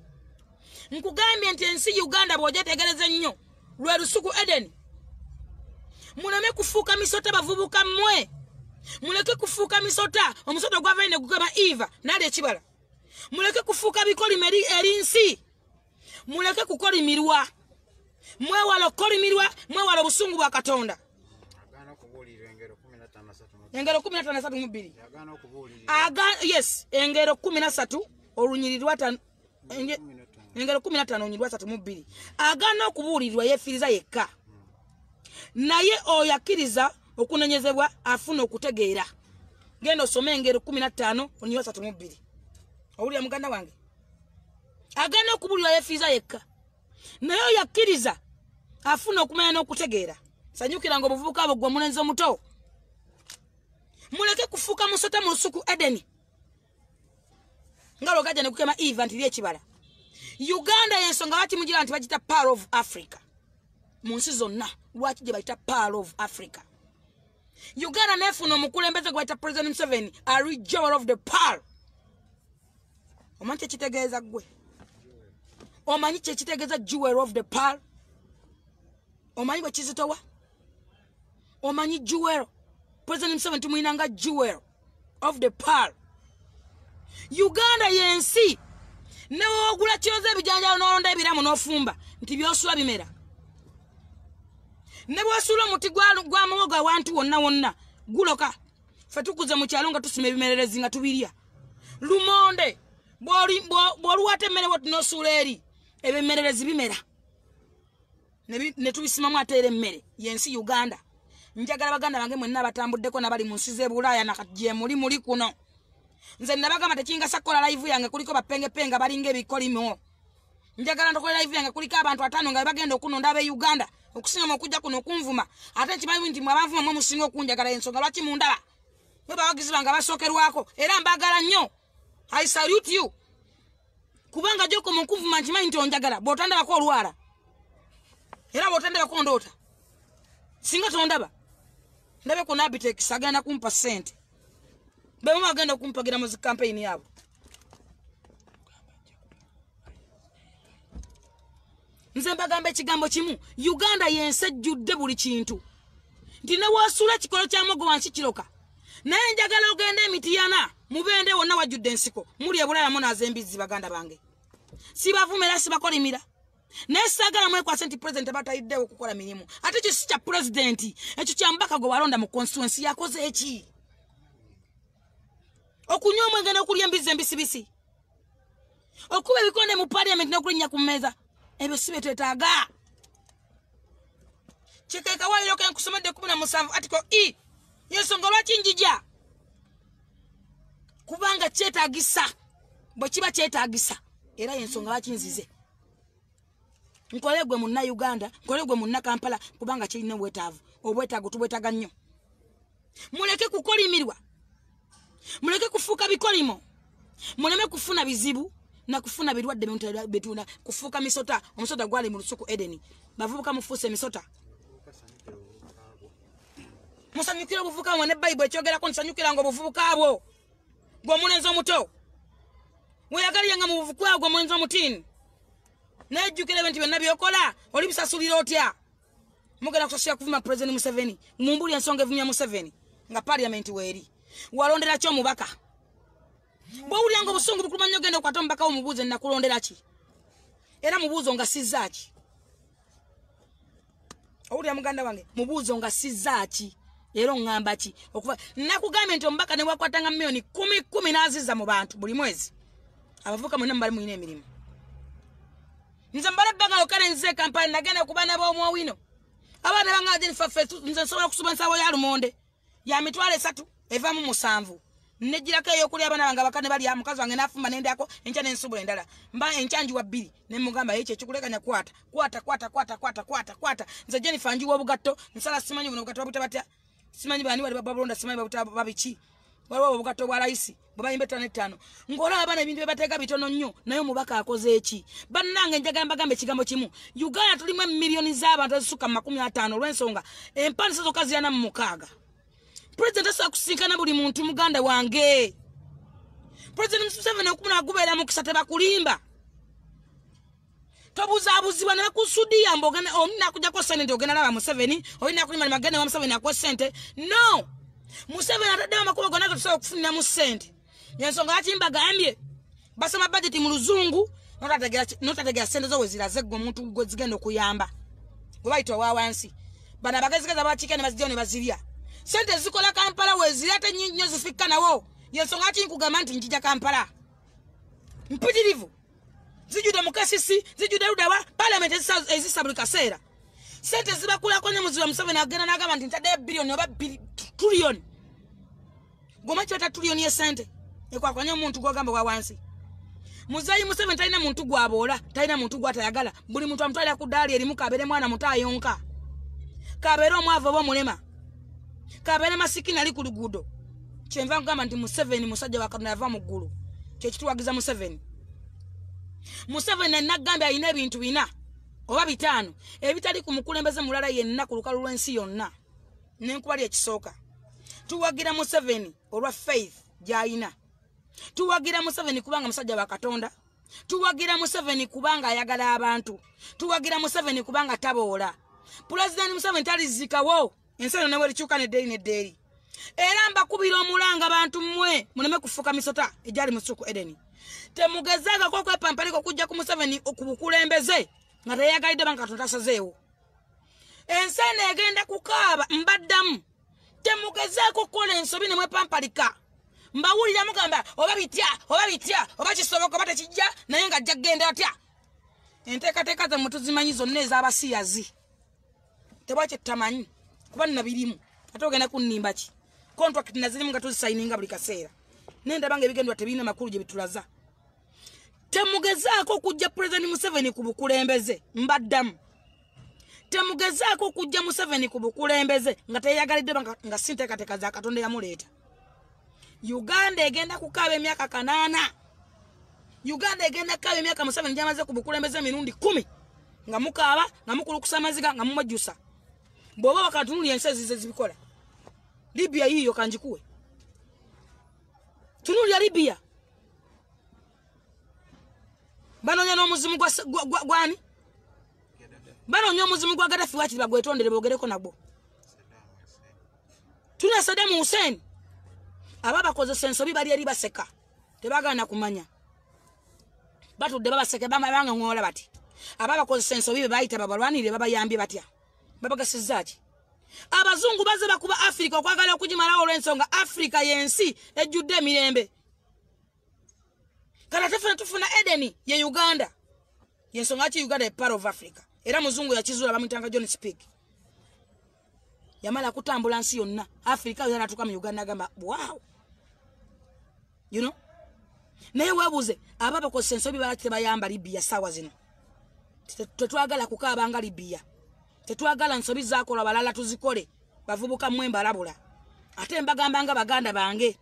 [SPEAKER 1] nkugambye nti ensi Uganda bw'ogyetegereza nnyo lwe lusuku Edeni muleme kufuuka misota bavubuka mmwe muleke kufuuka misota omusota ogwavaine gugaba Eva nali ekibala muleke kufuuka bikolima erinsi muleke kukolimirwa mwewala okolimirwa mwewala obusungu bwa Katonda engero 15:2 yes engero 13 olunyirirwa engero 15:3 agaana okubuulirwa yefiiriza yekka naye oyakkiriza okunenyezebwa afuna okutegeera genda osome engero 15:3 owulira muganda wange agaana okubuulirwa yefiiriza yekka naye oyakkiriza afuna okumanya n'okutegeera sanyukira ng'obuvubuka abo gwe omulenzi omuto muleke kufuuka musota mu lusuku Edeni nga lwogajja ne kukema Eva nti lyekibala Uganda y'ensonga lwaki mugira nti bagita Pearl of Africa mu nsi zonna lwaki gye bayita Pearl of Africa Uganda neefuna omukulembeze gwe bayita President Museveni ari jewel of the Pearl omanyi kyekitegeeza gwe omanyi kyekitegeeza jewel of the Pearl omanyi bwe kizitowa omanyi jewel President Museveni tumuyinanga jewel of the Pearl Uganda yensi newoogula kyoza ebijanjalo n'olonda ebiramu n'ofumba nti byosula bimera ne bwosula omuti gwa muwogo awantu wonna guloka Fatukuze mu kyalo nga tusima ebimererezi nga tubirya. Lumonde bw'oluwate mmere bw'oti n'osuula eri ebimererezi bimera. Ne tubisimamu ate era emmere y'ensi Uganda. Njagala baganda bange mwenna batambuddeko nabali mu nsi z'Ebulaaya nakajje muli kuno. Nze nabagamba tekingasa kola live yange kuliko bapengepenga balinga ebikolimo. Njagala ndokola live yange kuliko abantu 5 nga bagenda okunonda abe Uganda okusinga okujja kuno okunvuma. Ate kimanyi nti mwabanvuma mwe musinga okunjagala ensonga lwaki mundaba. Mwe bawagizi bange basookerwako era mbagala nnyo. I salute you. Kubanga joko mu kunvuma kimanyi nti onjagala bw'otandabako olwala. Era bw'otandabako ndoota. Singa tondaba. Ndabe ko Nabitek sagana kumpa sente. Bwe bagenda kumpagira mu campaign yabo. Nze mbagambe kigambo kimu, Uganda yensejjudde buli kintu. Ndine wasula kikolo kya mogo wansi kiroka. Naye njagala ogende emitiyana, mubende wonna wajjudde ensiko. Muli Ebulaaya munaze embizi baganda bange. Sibavumera sibakolimira. Naye sagala mwekwase nti president batayiddewo okukola mirimu. Ate kyo si kya president, ekyo kya mbaka gwe walonda mu constituency yakoze eki. Okunywa omwenge n'okulya embizi embisibisi. Okuba ebikonde mu parliament n'okulinnya ku mmeeza. Ebyo si bye twetaaga. Kikeeka wayiro ke nkusomedde 17 article E. Yensonga lwaki njija. Kubanga kyetaagisa. Bwe kiba kyetaagisa. Era yensonga lwaki nzize. Nkolegwe munna Uganda, nkolegwe munna Kampala kubanga kirina obwetaavu. Obwetaago tubwetaaga nnyo. Muleke kukolimirwa. Muleke kufuuka bikolimo. Muleme kufuna bizibu na kufuna birwadde betuna kufuuka misota. Omusota gwali mu lusuku Edeni. Bavubuka mufuuse emisota. Musanyukira obuvubuka mwe ne Bible ekyogerako nsanyukira ngo obuvubuka abo. Gwe omulenzi omuto. Weyagalira nga mu buvubuka gwe omulenzi omutini. Nejjukira ebintu byonna byokola oli bisasulira otya. Mugenda kusasula kuvuma President Museveni. Mumbuli ensonga evumya Museveni nga parliament weeri. Walondera kyo mubaka. Bw'owulira nga obusungu bukuluma nnyo genda okwata omubaka wo mubuuze nakulondera ki. Era mubuuzo nga sizzaaki. Owulira muganda wange mubuuzo nga sizzaaki. Era ngamba ki okuva nakugambye nti omubaka ne wakwatanga milioni 10 n'azizza mu bantu buli mwezi. Abavuka mwenna mbali muyina emirimu. Nze mbale bagalo kale nze kampani nagenda kuba nabo omwawino. Abana banga Jennifer Fetu nze nsobola kusubansa abo ya lumonde. Ya mitwale 3 eva mu 7. Nejirako eyokuli abana banga bakane bali amukazi wange nafumba nende ako encha n'ensubula endala. Mba enchanji wa 2 ne mugamba eche kikulekanya kwata. Nze Jennifer njiwa obugatto nsala simanyi buno bugatto babuta simanyi bani bali babulonda simanyi babuta babichi. Waliwo obugatto bwa rais bwe bayimbe 5. Ngola abana ebintu bebateka bitono nnyo nayo mubaka akoze eki. Bannange njagala mbagambe ekigambo kimu. Uganda tulimu milioni z'abantu ezisuka 50 olw'ensonga empanisa zokka ziyana mu 6. President asa kusinkana buli muntu muganda wange. President Museveni okumuna agubeera mu kisate bakulimba. Tobuzabuzibwa ne bakusudia mbogana omuna kujja ko sente ogenda laba Museveni olina kulima magene wa Museveni akwa sente. No. Museveni ataddewo amakubo gonna tusobola okufunira mu sente. Yensonga lwaki mbagambye basoma budget mu luzungu notategera sente zo weziraze gwe omuntu gwe zigenda okuyamba. Gwe bayita owa wansi. Bana abagezigeza bakike ne bazijja ne bazirya. Sente zikola Kampala wezira ate nnyo zifika nawo. Yensonga lwaki nkugamba nti njija Kampala. Mpitirivu. Zijude mukasisi, zijude ludawa, parliament ezisa buli kaseera. Sente zibakulako ne muziwa Museveni agenda n'agamba nti ntadde billion oba trillion. Goma kyata trillion ye sente. Ekwakwanya omuntu gwagamba wa wansi. Muzayi Museveni talina muntu gwaboola, talina muntu gwatayagala. Buli muntu amutwalira ku ddaali erimu kabere mwana muto ayonka. Kabere omwavu oba omulema. Kabere masikini ali ku luguudo. Kyenva nkugamba nti Museveni musajja wa Katonda yava mu ggulu. Kye kituwagiza Museveni. Museveni nagambye alina ebintu 4 oba 5 ebitali ku mukulembeze mulala yenna ku lukalu lw'ensi yonna. Nenkubali ekisooka. Tuwagira Museveni olwa faith gy'alina. Tuwagira Museveni kubanga musajja wa Katonda. Tuwagira Museveni kubanga ayagala abantu. Tuwagira Museveni kubanga taboola. President Museveni talizikawo ensalo ne werikyuka n'eddeeri. Era mbakubira omulanga abantu mmwe muleme kufuuka misota egyali mu ssuku Edeni. Temugezaga ko kwepampaliko kujja ku Museveni okubukulembeze nga teyagalidde banka Katonda asazeewo. Ensene egenda kukaaba mbaddamu temugezaako kukola ensobi ne mwepampalika mbawulira mugamba oba bitya oba kisoboka oba tekijja naye nga ajja kgenda atya enteekateeka zammwe tuzimanyi zonna ez'abasiyazi tebwakye tutamanyi kuba nina birimu ate ogenda kunnimba ki contract nazirimu nga tuzisayininga buli kaseera nendaba nga ebigendwa tebirina makulu gye bitulaza temugezaako okujja President Museveni ku bukulembeze mbaddamu temugezaako okujja Museveni ku bukulembeze nga teyagalidde nga si nteekateeka za Katonda yamuleeta Uganda egenda kukaaba emyaka 8 Uganda egenda kukaaba emyaka Museveni gyamaze ku bukulembeze emirundi 10 nga mukaaba nga mukulukusa amaziga nga mumwejjusa bw'oba bakatunulya ensi ezize zibikola Libya yiyo kanjikuwe tunulya Libya banonya n'omuzimu gwani banonya omuzimu gwa Gaddafi wakiri bagwetondere bogereko nagwo tuna Saddam Hussein ababakozesa ensobi bali eri baseka tebagana kumanya batudde babaseke bamabanga ngola bati ababakozesa ensobi bayita babalwanire babayambye batya babagasizza ki abazungu baze bakuba Africa okwagala okugimalawo olw'ensonga Africa yensi ejjudde emirembe kana tufuna Edeni ye Uganda yensonga ki Uganda e part of Africa era muzungu yakizula bamutanga John Speak yamala kutambula nsi yonna Africa yana tukama Uganda gamba wow you know naye wabuze ababa ko senso bibalate bayamba Libya sawa zino tetwagala kukaabanga Libya tetwagala nsobi zakola balala tuzikole bavubuka mwemba labula ate mbagambanga baganda bange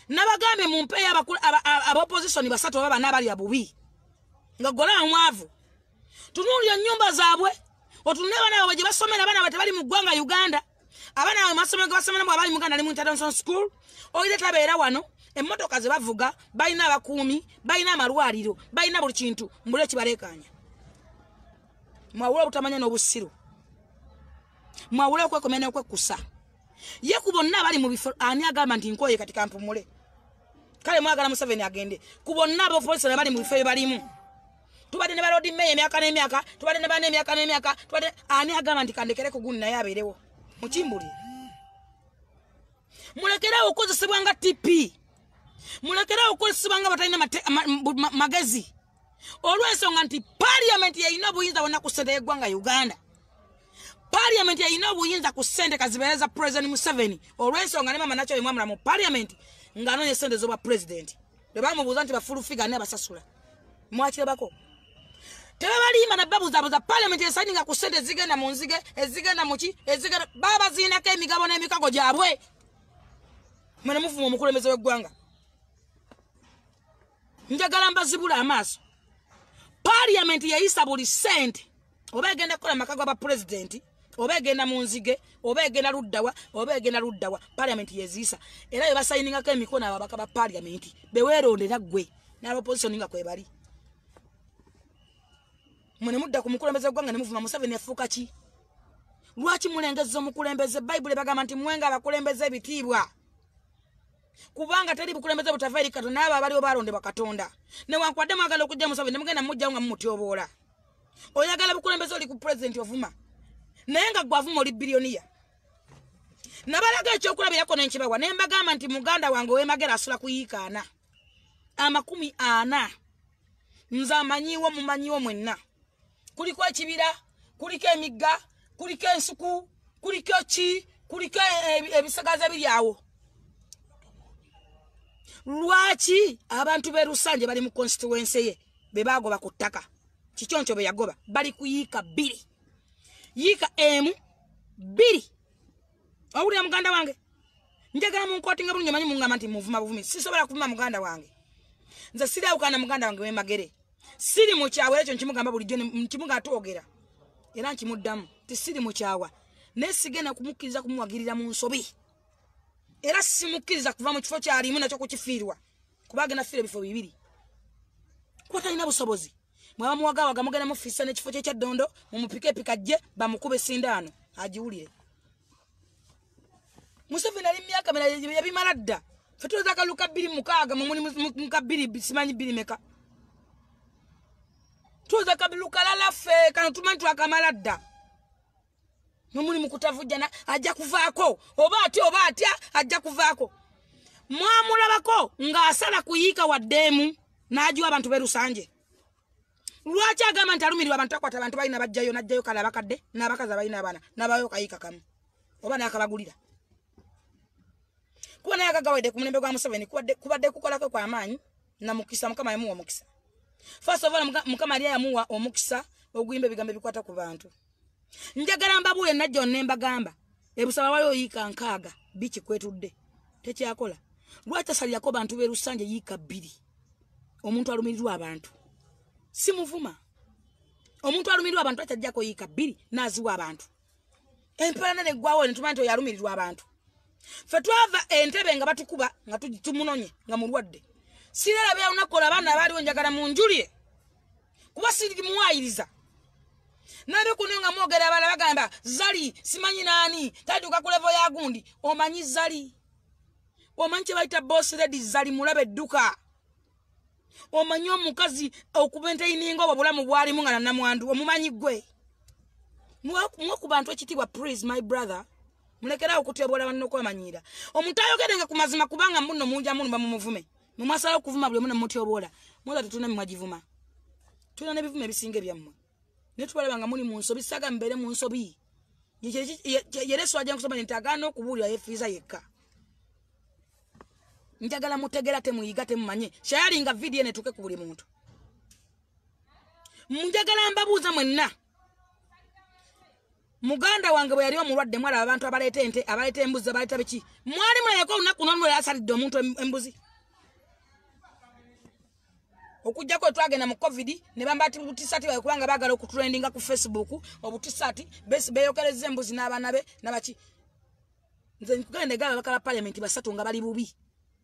[SPEAKER 1] nabagambe mumpe abopposition basatu baba nabali abubi nga gola mwavu tunulya nyumba zaabwe otuneba nabo baje basomera bana batali mu ggwanga Uganda abana amasomero basomera abali mu Uganda ali mu international school oyire tabeera wano emmotoka ze bavuga balina abakuumi balina amalwaliro balina buli kintu mbule kibalekanya mwawula obutamanya n'obusiru mwawula okwekomena okwekusa ye kubonna bali mu bifo ani agamba nti nkoye katika mpumule kale mwagala Museveni agende kubonna abo police bali mu bifo balimu tubadde ne balodi meye emyaka n'emyaka tubadde ne bane emyaka n'emyaka tubadde ani agamba nti kandekere kuguni naye abeerewo mukimbuli mulekera okozesebwa nga TP mulekera okozesebwa nga batalina magezi olw'ensonga nti parliament yayina obuyinza bonna ku ssente y'eggwanga Uganda parliament yayina obuyinza ku ssente kazibereza President Museveni olw'ensonga ne mama nakyo yemwamula mu parliament ng'anoonya ssente z'obwa president bwe bamubuuza nti bafulufiga ne abasasula mwakirabako tebabalima na babuzabuza parliament esayininga ku ssente ezigenda mu nzige ezigenda muki ezigenda baba ziinako emigabo n'emikago gyabwe mwene muvuma omukulembeze w'eggwanga njagala mbazibula amaaso parliament yayisa buli ssente oba egenda kukola amaka g'aba president oba egenda mu nzige oba egenda luddawa parliament yeziyisa era bebasayiningako emikono ababaka ba parliament beweerondera ggwe n'abaposition nga kwe bali mwene mudda ku mukulembeze gwanga ne muvuma Museveni yafuuka ki lwaki mulengezza omukulembeze Bayibuli bagamba nti mwenga abakulembeze ebitiibwa kubanga teri bukulembeze butava eri Katonda n'abo abaliwo balondebwa Katonda newankwadde mwagala okujja Museveni mugenda mujjawo nga mumutyoboola oyagala bukulembeze oli ku president ovuma naye nga gwavuma oli biliyoniya nabalaga ekyokulabirako nenkibawa ne mbagamba nti muganda wange ow'emagera asula kuyiikaana 40 nze amanyiwo mumanyiwo mwenna kuliko ekibira kuliko emigga kuliko ensuku kuliko ki kuliko ebisagaza biri awo lwaki abantu b'Erusanje bali mu constituency ye bebagoba ku ttaka kikyoncho be yagoba bali kuyiika 2 yiika emu 2 awulira muganda wange njagala munkoti nga bulungi manyi mungamba nti muvuma buvumi sisobola kuvuma muganda wange nze siriawukana muganda wange w'emagere siri mu kyawa ekyo nkimugamba bulijjo nkimuga atwogera era nkimuddamu ti siri mu kyawa naye sigenda kumukkiriza kumuwagirira mu nsobi era simukkiriza kuva mu kifo kyalimu nakyo kukifiirwa kuba agenda fiira ebifo 2 kuba talina busobozi mwaba muwagawaga mugenda mufiisa n'ekifo kye kyaddondo mumupika epika jje bamukube sindaano agiwulire Museveni ali myaka yabimala dda ffe tuloza akaluka 26 mumuli muka 2 simanyi 2 meka tuloza akaluka lala ffe kano tumanyi twakamala dda Mumuli mukutavujana ajja kuvaako oba atya ajja kuvaako mwamulabako ng'asala kuyiika waddemu n'ajiwa abantu berusanje lwaki agamba nti alumirirwa abantu akwata abantu balina bajjayo n'ajjayo kale abakadde n'abakazi abalina abaana n'abayo kayiika kamu oba n'akabagulira kuba naye agagawedde ku mulembe gwa Museveni kubadde kukolako kwa amaanyi na mukisa mukama yamuwa omukisa first of all mukama yali yamuwa omukisa oguyimba ebigambo ebikwata ku bantu njagala mbabuule najjo nembagamba ebusaba wali oyiika nkaaga biki kwetudde tekyakola lwaki asalirako bantu berusanje yiika 2 omuntu alumirirwa abantu si muvuma omuntu alumirirwa abantu atajjako yiika 2 naziwa abantu empalana ne gwawo netumanyi nti yalumirirwa abantu fe twava entebe nga batukuba nga tumunonye nga mulwadde sirala bya unakola abaana abaliwo njagala munjulire kuba siri muwayiriza nabe kunonga mwogera abala bagamba zali simanyi nani taduka ku level ya gundi omanyi zali omanyi baita boss lady zali mulabe edduka omanyi omukazi okubenta iningo obulamu bwali mungana na mwandu omumanyi gwe mwaku bantu ekitibwa praise my brother mulekera okutebola banno kwamanyira omuntu ayogerenga ku mazima kubanga munno munja munno bamumuvume mumasala okuvuma buli munno muti obola mwoza tutuna mwajivuma tuna ne bivume bisinge byammwe netwalabanga muli mu nsobi saga mbere mu nsobi yereso ajja kusoma ntagano okubulira yefiza yekka njagala mutegera temuyiga temumanye shayali nga video ne tuke ku buli muntu njagala mbabuuza mwenna muganda wange bwe yali omulwadde mwala abantu abaleta ente abaleta embuzi abaleta biki mwali mweko unaku nonwe asalidde omuntu embuzi okujja ko twagenda mu covid ne bambati butisati bayo kubanga bagala okutrendinga ku Facebook obutisati besi beyokereza embuzi n'abana be nabaki nze nkugende gaba bakala parliament basatu nga bali bubi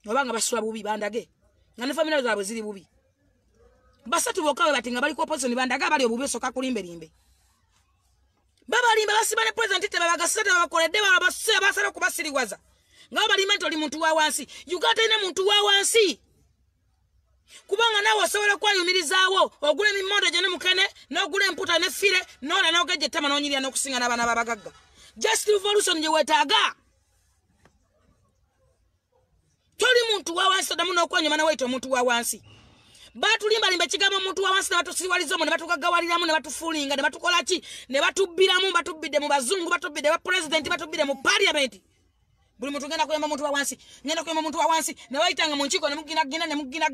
[SPEAKER 1] obanga basula bubi bandage nga ne family zaabwe ziri bubi basatu bokawe batinga bali ku opposition bandaga bali obubi soka kulimbe limbe baba limba basibane president tete babagasate babakoledde babasira basala kubasiriwaza nga bali mento li muntu wa wansi yugata ine muntu wa wansi kubanga nawe osobola kwayumirizaawo ogule mimondo je ne mukene n'ogule emputa ne fire n'ola n'ogeje tama n'onyirya n'okusinga n'abaana babagagga just revolution je wetaaga toli muntu wa wansi damu n'okwanyuma na waito muntu wa wansi batulimba limba kigambo muntu wa wansi ne batusiwalizomo ne batugagawaliramu ne batufulinga ne batukola ki ne batubiramu batubidde mu bazungu batubidde ba president batubidde mu parliament buli muntu ngenda kuyamba muntu wa wansi ngenda kuyamba muntu wa wansi ne wayitanga mu nkiko ne mugina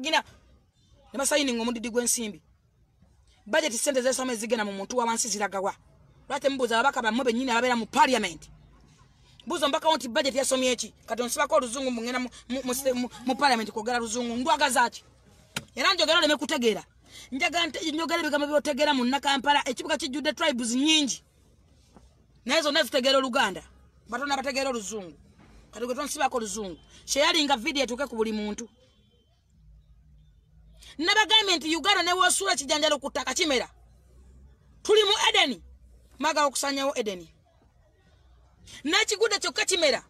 [SPEAKER 1] ne basayini ngomudidi gwensimbi budget sente zesome zigena mu muntu wa wansi ziragawa lwate mbuza abaka bamwe benyine ababera mu parliament buzo mbaka wonti budget yasomye eki katonsiba ko luzungu mungena mu parliament kogera luzungu ndwaga zaki era njogera leme kutegeera njogera bigambo byotegeera mu Nakampala ekibuga kijudde tribes nyingi nazo nezitegeera Luganda batona bategeera luzungu kati tonsiba ko luzungu sheyali nga video etuke ku buli muntu naba government Uganda ne wasula kijanjalo kutaka kimera tuli mu Edeni maga okusanyawo Edeni na kiguda kyokka kimera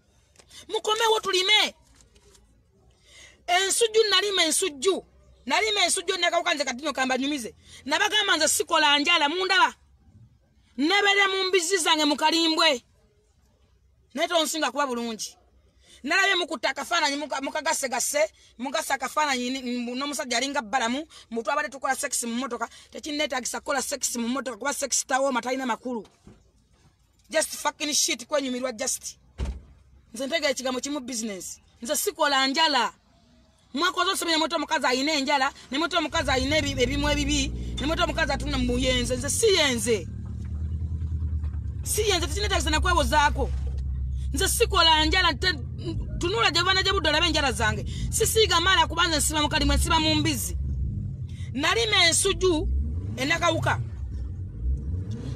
[SPEAKER 1] mukomewo tulime ensujju nalima ensujju nekawukanze katino kamba nyumize nabagamba nze sikola njala mundaba nebere mu mbizi zange mukalimbwe neto nsinga kuba bulungi nalabe mukutaka faananyi mukagasegase mugasa kafaananyi n'omusajja alinga balamu mutu abale tukola sex mu motoka tekinetagisa kola sex mu motoka kuba sex tawo matalina makulu just fucking shit kwenyumirwa just nze ntegera ekigambo kimu business nze sikola njala mwakozo somenya moto mukazi ayina enjala ne moto mukazi ayina ebimu ebibi ne moto mukazi atuna mu yenze nze siyenze tekinetagisa nakwewozaako nze sikola njala tunula jabana jabudola benjala zange sisiga mala kubanza nsiba mukalimu nsiba mu mbizi nalime ensujju enakawuka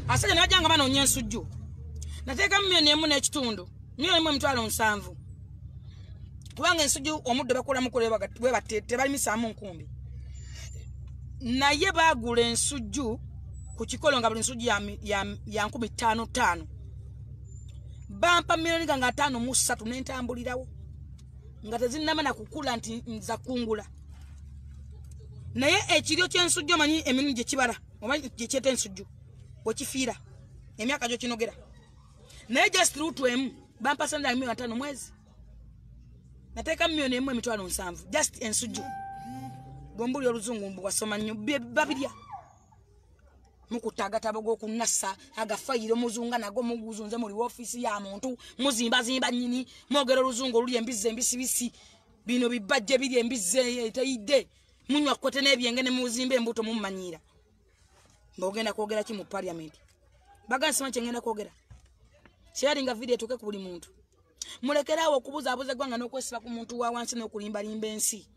[SPEAKER 1] asajja nabajanga bano ensujju nateeka mmyo nemu n'ekitundu mmyo nemu emitwalo 7 kubanga ensujju omuddo bakola mukole bwe batete bali misamu nkumbi naye bagula ensujju ku kikolo nga buli nsujju ya 15,500 bampa milioni nga 5.3 n'entambulirawo nga tezinnama na kukula nti nza kungula naye ekiryo ky'ensujju manyi emirimu gye kibala oba gye kyeta ensujju bwe kifiira emyaka gyo kinogera naye just lutu emu bampa sanda $500 mwezi nateka $1,700 just ensujju gombuli oluzungu mbu wasoma nnyo babirya mukutaga tabogo kunassa agafayiro muzunga nago muguzunze muri office ya muntu muzimba zimba nyini mogero oluzungu oluli embize embisibisi bino bibajje biri embize etayide munywa kote nebyenge ne muzimbe embuto mumanyira mbogenda kwogera ki mu parliament bagansi manche ngenda kwogera sharinga video toke ku buli muntu mulekerawo okubuza abuze gwanga n'okwesiba ku muntu wa wansi n'okulimba limba ensi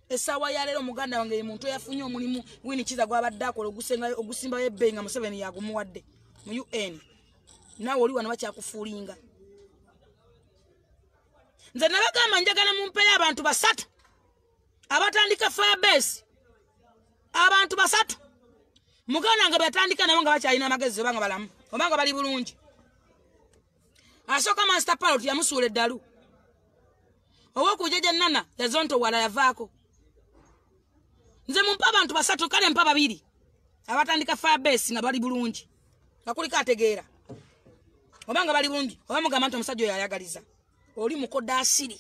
[SPEAKER 1] esawa ya lero muganda wange ye muntu yafunye omulimu wini kiza gwabadde akola ogusimba yebbenga Museveni yagumuwadde mu UN nawe oli wano bakyakufuulinga nze nabagamba njagala mumpeyo abantu 3 abatandika firebase abantu 3 muganda nga batandika nabo nga bakyalina amagezi obanga balamu obanga bali bulungi asoka master pilot yamusuula eddalu owokujeja nana yazonto wala yavaako nze mumpa abantu 3 kale mpa 2 abatandika firebase nga bali bulungi ngakulika ategeera obanga bali bulungi oba mugamba nti omusajja oyo ayagaliza oli mukoda asiri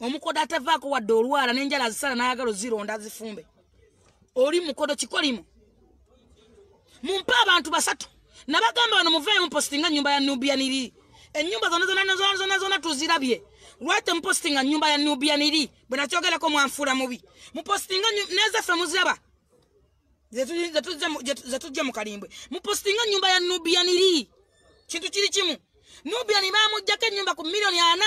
[SPEAKER 1] omukoda atavaako wadde olwala n'enjala azisala n'ayagala zironda azifumbe oli mukodo kikolimo mumpa abantu 3 nabagamba bano muveeyo mpostinga nyumba ya Nubian iri enyumba zona tuzirabye lwate mpostinga nyumba ya Nubian iri bwana kyogera ko mwanfura mubi mpostinga neza fe muziraba zetujja mu kalimbwe mpostinga nyumba ya Nubian iri kintu kiri kimu Nubian bamujjako nyumba ku $4 million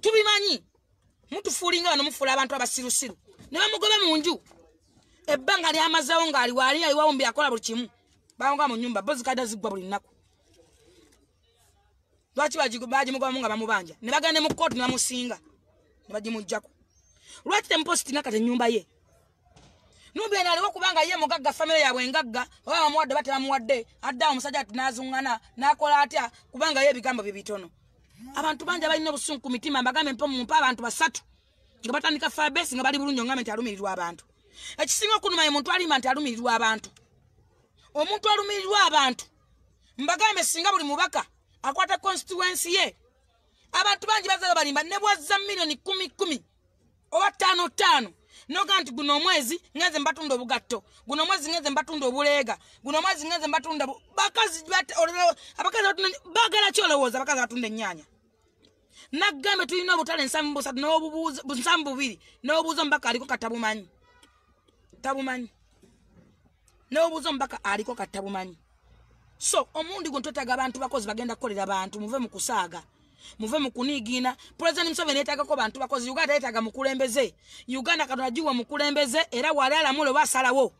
[SPEAKER 1] tubimanyi mutufuulinga bano mufula abantu abasirusiru ne bamugobe mu nju ebbanga lyamazawo ngali wali aliwawumbi akola buli kimu bawonga mu nyumba bozi kada zigwa buli nnaku lwaki bagimugobamu nga bamubanja ne bagende mu kooti ne bamusinga ne bagimujjako lwaki tempostinga kati ennyumba ye Nubian aliwo kubanga ye mugagga family yabwe engagga oba bamuwadde batebamuwadde addawo omusajja ati naazungana nakola atya kubanga ye ebigambo bye bitono abantu banja balina obusungu ku mitima mbagambe mumpa abantu 3 nga batandika firebase nga bali bulungi ngambe nti alumirirwa abantu ekisinga okunuma ye muntu alima nti alumirirwa abantu omuntu alumirirwa abantu mbagambe singa buli mubaka akwata constituency ye abantu banji bazaga balimba ne bwazza $10,000 oba 5 noga nti guno omwezi ngenze mbatunda obugatto guno omwezi ngenze mbatunda obuleega guno omwezi ngenze mbatunda bakazi abakazi bagala kyolowooza abakazi batunda ennyanya nagambe tulina obutale nsambu 2 n'obuuza mbaka aliko katabumanyi n'obuuza mbaka aliko katabumanyi so omundi gwe twetaaga abantu bakozi bagenda kukolera abantu muve mu kusaaga muve mu kuniigina President Museveni yeetaagako bantu bakozi Uganda yeetaaga mukulembeze Uganda katonda giwa mukulembeze era wali alamule basalawo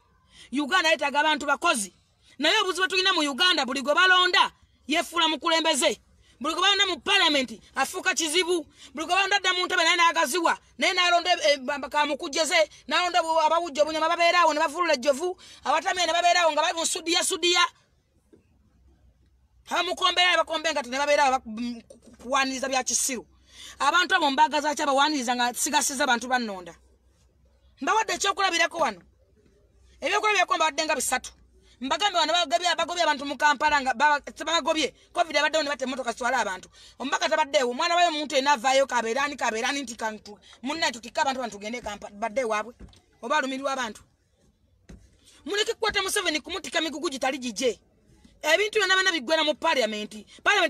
[SPEAKER 1] Uganda yeetaaga abantu bakozi naye obuzibu tulina mu Uganda buli gwe balonda yefuula mukulembeze buli gwe balonda mu parliament afuuka kizibu buli gwe balonda dda mu ntebe naye n'agaziwa naye n'alonda kamukujjeze n'alonda abawujja obunyama babeeraawo ne bavulula ejjovu abatamiye ne babeeraawo nga bali mu sudiya abamukombera bakombenga ne babeeraawo kuwaniriza bya kisiru abantu abo mbagaza kya bawaniriza nga sigasiza abantu bannonda mbawadde ekyokulabirako wano ebyokulabirako mbadde nga 3 mbagambe wano bagobye abantu mu Kampala nga bagobye covid abaddewo ne batta emmotoka zitwala abantu omubaka tabaddeewo omwana wayo omuntu yenna avaayo kabeeraani nti kantu munnaye tutikka abantu tugende Kampala badde waabwe oba alumirirwa abantu muleke kukwata Museveni kumutika migugu gitali gije ebintu byonna bana biggwera mu parliament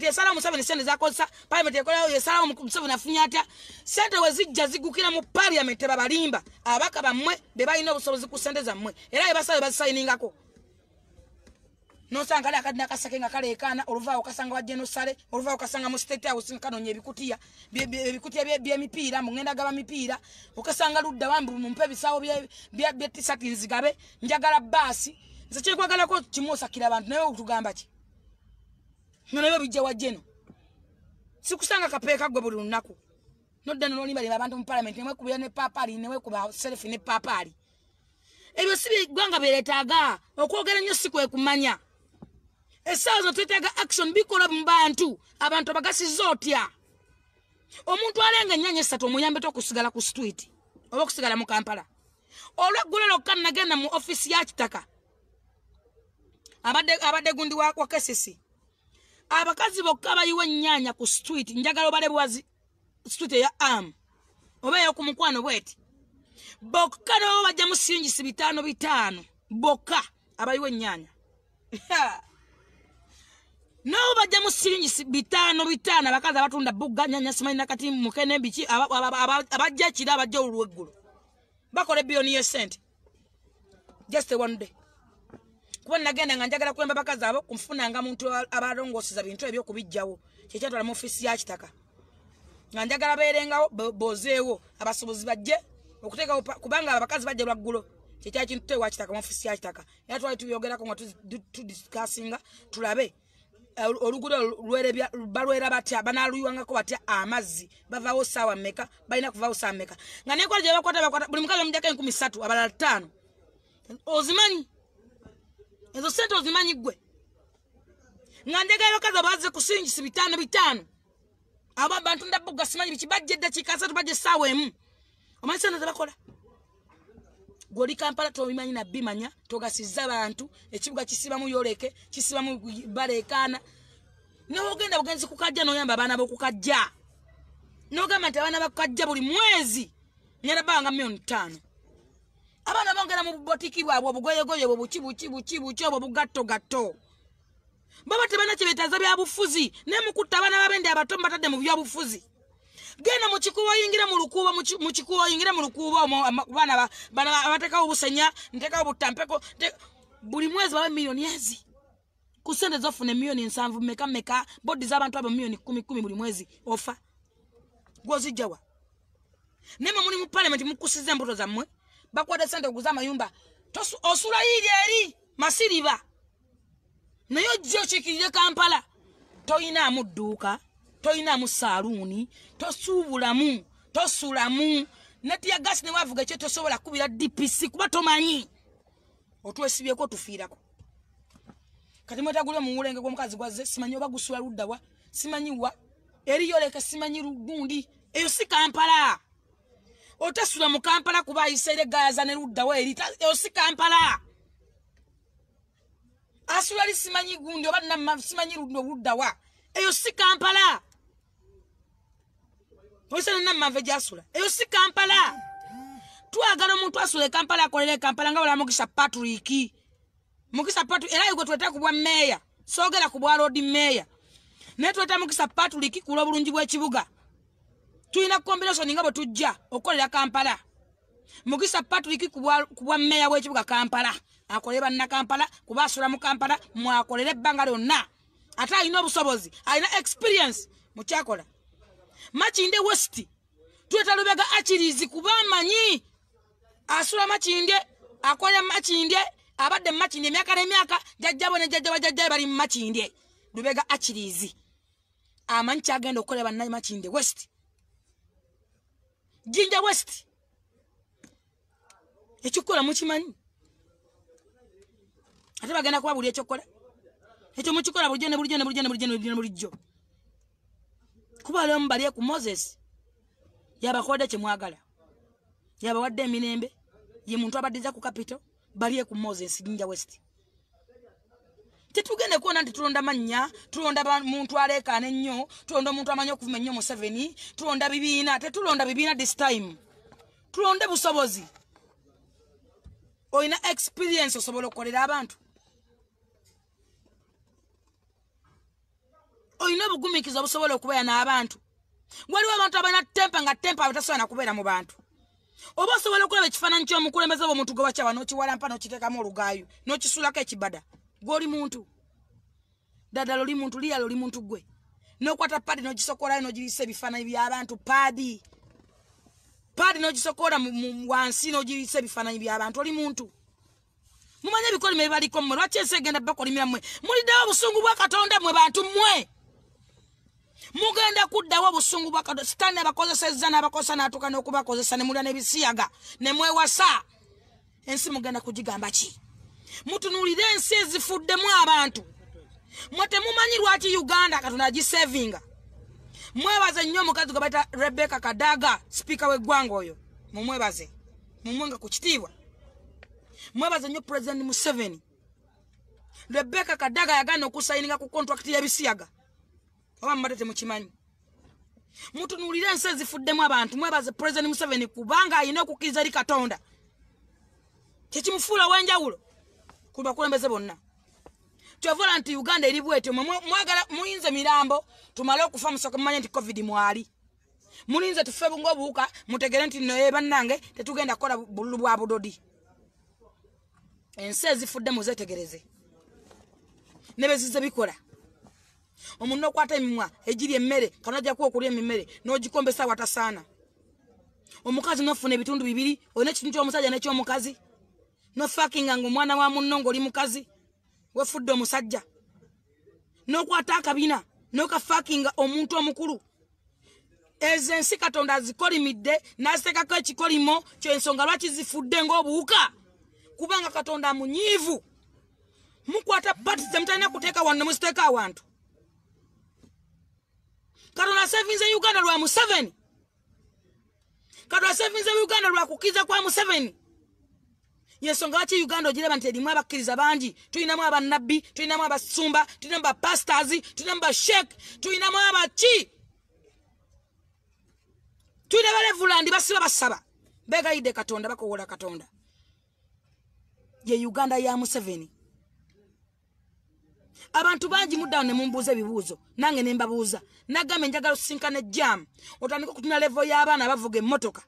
[SPEAKER 1] yesalawo Museveni sente zakozesa parliament ekolawo yesalawo Museveni afunya atya sente wezijja zigukira mu parliament babalimba abaka bammwe be balina obusobozi ku sente zammwe era ebasaba bazisayiningako nosanga ali akadina kasake nga kaleekaana oluvaawo okasanga wa genosale oluvaawo okasanga mu state house kanonya ebikutiya by'emipiira mugenda gaba mipiira okasanga ludda wambi mumpe ebisaawo bya tisati nzigabe njagala baasi nze kyekwagalako kimu osakira abantu naye otugamba ki nayo bijja wa jeno sikusanga kapeeka gwe buli lunaku nodda nolimbalima abantu mu parliament nemwekubira ne papaali nemwekuba selfi ne papaali ebyo si bigwanga beretaaga okwogera nnyo si kwe kumanya essaawa zo twetaaga action bikola mu bantu abantu abagasiza otya omuntu alenga ennyanya 3 omuyambe tokusigala ku street oba okusigala mu Kampala olweggulo lokka nagenda mu office ya kitaka abadde gundi wa kesisi abakazi bokka bayiwe nnyanya ku street njagala obale bwazi street ya oba yo ku mukwano bweti bokka no bajja mu siringisi 5 bokka abayiwe nnyanya no bajja mu siringisi 5 abakazi abatunda bugga nnyanya simanyi nakati mukene biki abajja kira abajja olweggulu bakole biyoni ye sente just one day kuba nagenda nga njagala kwemba bakazi abo kumfunanga muntu abalongoseza bintu ebyo kubijjawo kyekatwala mu ofisi ya kitaka nga njagala beerengawo bozeewo abasubuzi bajje okuteeka kubanga abakazi bajja lwaggulo kyekya kintu tewa kitaka mu ofisi ya kitaka era twali tubyogerako nga tudiscussinga tulabe oluguudo lwerebya balwera batya banaaluyuwangako batya amazzi bavaawo saawa mmeka balina kuvaawo saawa mmeka nga nekola gye bakwata buli mukazi omujjako 3,000 abalala 5 ozimanyi ezo sente ozimanyi gwe nga njagala bakazi abaze ku siringisi 5 abo abantu ndabugga simanyi biki bajje eddakiika 3 bajje essaawa emu omanyi sente zebakola goli Kampala tobimanyi na bimanya togasizza abantu ekibuga kisibamu yoleke kisibamu balekana n'ogenda bugenzi kukajja n'oyamba abaana b'okukajja n'ogamba nti abaana bakajja buli mwezi nyala banga $5,000 abaana bongera mu botiki bwabwe obugoyegoye buki obwo bugatto baba tebana kibetaza bya bufuzi ne mukutta abaana babende abato mbatadde mu bya bufuzi genda mu kikubo yingira mu lukuba mu kikubo yingira mu lukuba bana abateka obusenya nteka obutampeko buli mwezi bawe milioni ezi kusende zofune milioni 7 meka bodi z'abantu abo milioni 10 buli mwezi ofa gozi jawa neme muri mu parliament mukusize mboto zammwe bakwada sente okuza mayumba osula yiri eri masiriba nayo jjo chikirire Kampala toyina mudduka toyina mu saluni tosubulamu tosulamu neti ya gas ne wavuga kye tosobola kubira DPC kuba tomanyi otwesibyeko tufiirako kati mwetagule mu mulenge gw'omukazi gwaze simanyi oba gusula luddawa simanyi wa eriyo leka simanyi lugundi eyo si Kampala otasula mu Kampala kuba ayisere gayaza ne luddawa eri eyo si Kampala asula li simanyi gundi oba namma simanyi luddawa eyo si Kampala oyisana namma vejasula eyo si Kampala twagala omuntu asule Kampala akolere Kampala nga wala Mukisa Patrick era yuko tweta kubwa meya sogera kubwa road meya ne tweta Mukisa Patrick kulo bulungi bw'ekibuga tuyina combination ngabo tujja okolera Kampala Mukisa Patrick kubwa meya w'ekibuga Kampala akoleba na Kampala kuba asula mu Kampala mwakolere ebbanga lyonna ate alina obusobozi alina experience mu kyakola Makinde West tweta Lubega Achirizi kuba amanyi asula Makinde akola Makinde abadde Makinde emyaka n'emyaka jajjabo ne jajjaba bali mu Makinde Lubega Achirizi amanyi kyagenda okukoleba naye Makinde West Jinja West ekikola mukimanyi ate bagenda kuba buli ekyokola ekyo mukikola bulijjo kuba leo mbali ku Moses yabakode kyemwagala yabawadde emirembe ye muntu abaddiza ku capital bali ku Moses Jinja West tetugende kuona nti tulonda manya tulonda muntu alekane nnyo tulonda omuntu amanyi okuvuma nnyo mu 7 tulonda bibiina tetulonda bibiina this time tulonde busobozi oyina experience osobola okukolera abantu oyina obugumikiza obusobola okubeera n'abantu waliwo abantu abana tempa nga tempa abatasobola na kubeera mu bantu oba osobola okulaba ekifaananyi ky'omukulembeze omuntu gwe bakyawa n'okiwalampa n'okiteekamu olugaayo n'okisulako ekibada gw'oli muntu ddala loli muntu liya loli muntu gwe n'okwata paadi n'ogisokolayo n'ogirisa ebifaananyi by'abantu paadi n'ogisokola wansi n'ogirisa ebifaananyi by'abantu oli muntu mumanye ebikolime bibaliko mmwe lwaki ensi egenda bakolimira mmwe muliddewo obusungu bwa Katonda mmwe bantu mmwe mugenda kuddawo obusungu bwa Katonda sitaani abakozesezza n'abakozesa n'atuuka n'okubakozesa ne mulya n'ebisiyaga ne mwewasa ensi mugenda kugigamba ki mutunuulire ensi ezifuddemu abantu mwe temumanyi lwaki Uganda Katonda agisevinga mwebaze nnyo omukazi gwe bayita Rebecca Kadaga sipiika w'eggwanga oyo mumwebaze mumwenga ku kitiibwa mwebaze nnyo President Museveni Rebecca Kadaga yagana okusayininga ku contract ya bisiyaga oba mmatete mukimanyi mutunulira ensi zifuddemu abantu mwebaze President Museveni kubanga ayina okukkiriza eri Katonda kyekimufuula w'enjawulo ku bakulembeze bonna kyovola nti Uganda eri bwetyo mwagala muyinze mirambo tumale okufa musooka mumanye nti covid mwali mulinze tufe ng'obuwuka mutegere nti no bannange tetugenda kukola bululu bwa budodi ensi ezifudde muzetegereze ne bezize bikola omuntu okwata emimwa egiri emmere kanajja kuwa okulya emmere n'ogikombesa watasaana omukazi nofuna ebitundu bibiri olina ekitundu ky'omusajja n'eky'omukazi nofakinga ng'omwana wa munno ng'oli mukazi wefudde omusajja n'okwata akabina n'okafakinga omuntu omukulu ezo ensi Katonda azikolimidde n'aziteekako ekikolimo ky'ensonga lwaki zifudde ng'obuwuka kubanga Katonda munyiivu mukwata pati zemutalina kuteeka wano ne muziteeka awantu Katonda asevinze Uganda lwa Museveni Katonda asevinze Uganda lwa kukkiriza kwa Museveni yensonga lwaki Uganda ogiraba nti erimu abakkiriza bangi tulinamu abannabbi tulinamu abasumba tulinamu bapastors tulinamu bashek tulinamu abaki tulina balevulandi basiba basaba begayidde Katonda bakowola Katonda ye Uganda ya Museveni abantu bangi muddawo ne mumbuuza ebibuuzo nange ne mbabuuza nagambe njagala osinkana jam otandika okutuna level y'abaana bavuga emmotoka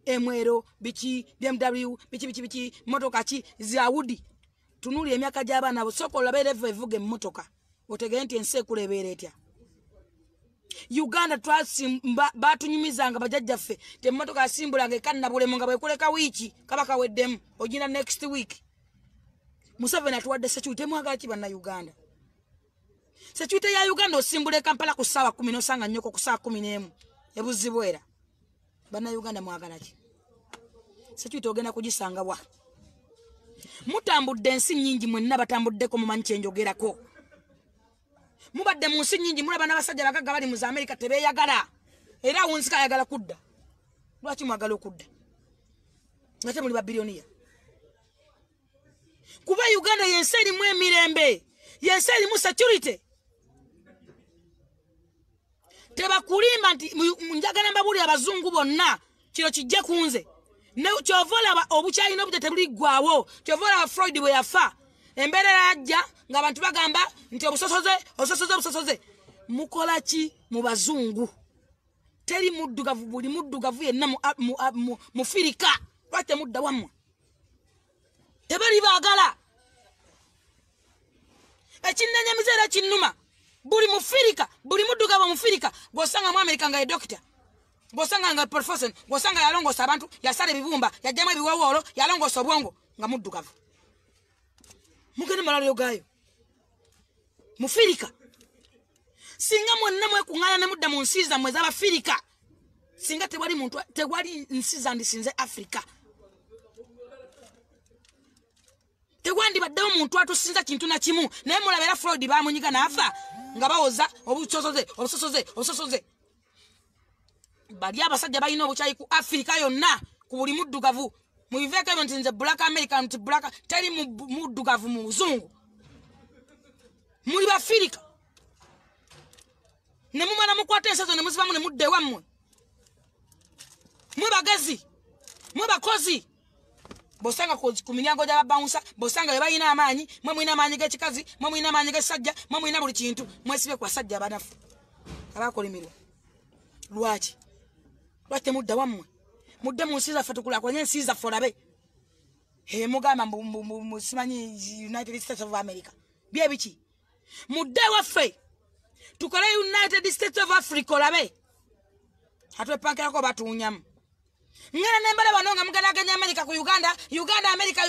[SPEAKER 1] emwero biki BMW biki motoka ki zaawudi tunuli emyaka gy'abaana abo soko olabe level evuga emmotoka otegere nti ensi ekulebeera etya Uganda twasimba batunyumizanga bajajjaffe te emmotoka yasimbulanga ekanna bulemu nga bwekuleka wiiki kaba kaweddemu ogina next week Museveni atuwadde security mwagala ki banna Uganda security ya Uganda osimbule Kampala ku ssaawa 10 nosanga nnyoko ku ssaawa 11 ebuzibwera banna Uganda mwagala ki security ogenda kugisanga wa mutambudde ensi nnyingi mwenna batambuddeko mumanyi kyenjogerako mubadde mu nsi nnyingi mulaba n'abasajja bagagga bali mu America tebeeyagala era wonsika ayagala kudda lwaki mwagala okudda ngate muli babilioniya kuba Uganda yensi erimu emirembe yensi erimu security tebakulimba nti njagala mbabuli abazungu bonna kino kijja kunze ne kyovola obukyalina obujja tebuliggwawo kyovola Freud bwe yafa embeera yajja ng'abantu bagamba nti obusosoze mukola ki mu bazungu teri muddugavu buli muddugavu yenna mu Firika lwaki temudda wammwe tebali baagala ekinnanyamiza era kinnuma buli mu Firika buli muddugavu mu Firika gw'osanga mu Amerika nga ye dokita gw'osanga nga professor gw'osanga yalongoosa abantu yasala ebibumba yajjamu ebiwowoolo yalongoosa obwongo nga muddugavu mugende malalo gayo mu Firika singa mwenna mwekuŋŋaana ne mudda mu nsi zammwe ez'Abafirika singa tewali nsi zandisinze Afrika tegwandibaddewo muntu atusinza kintu na kimu naye mulabera Freud bamunyiga n'afa nga bawoza obusosoze bali abasajja balina obukyayi ku Afrika yonna ku buli muddugavu mubiveeko ebyo nti nze black America nti black teri muddugavu mu buzungu muli Bafirika ne mumala mukwata ensazo ne muzibamu ne mudde wammwe mwe bagazi mwe bakozi bosanga ku miryango gy'ababawunsa bosanga be balina amaanyi mwe mulina amaanyi g'ekikazi mwe mulina amaanyi g'essajja mwe mulina buli kintu mwesibe ku basajja abanafu abakolimirwa lwaki temudda wammwe mudde mu nsi zaffe tukulakulanye ensi zaffe olabe mugamba simanyi United States of America bye biki mudde waffe tukole United States of Africa olabe atwepankirako batuunyamu ngera nembala bano nga mugalaganya America ku Uganda America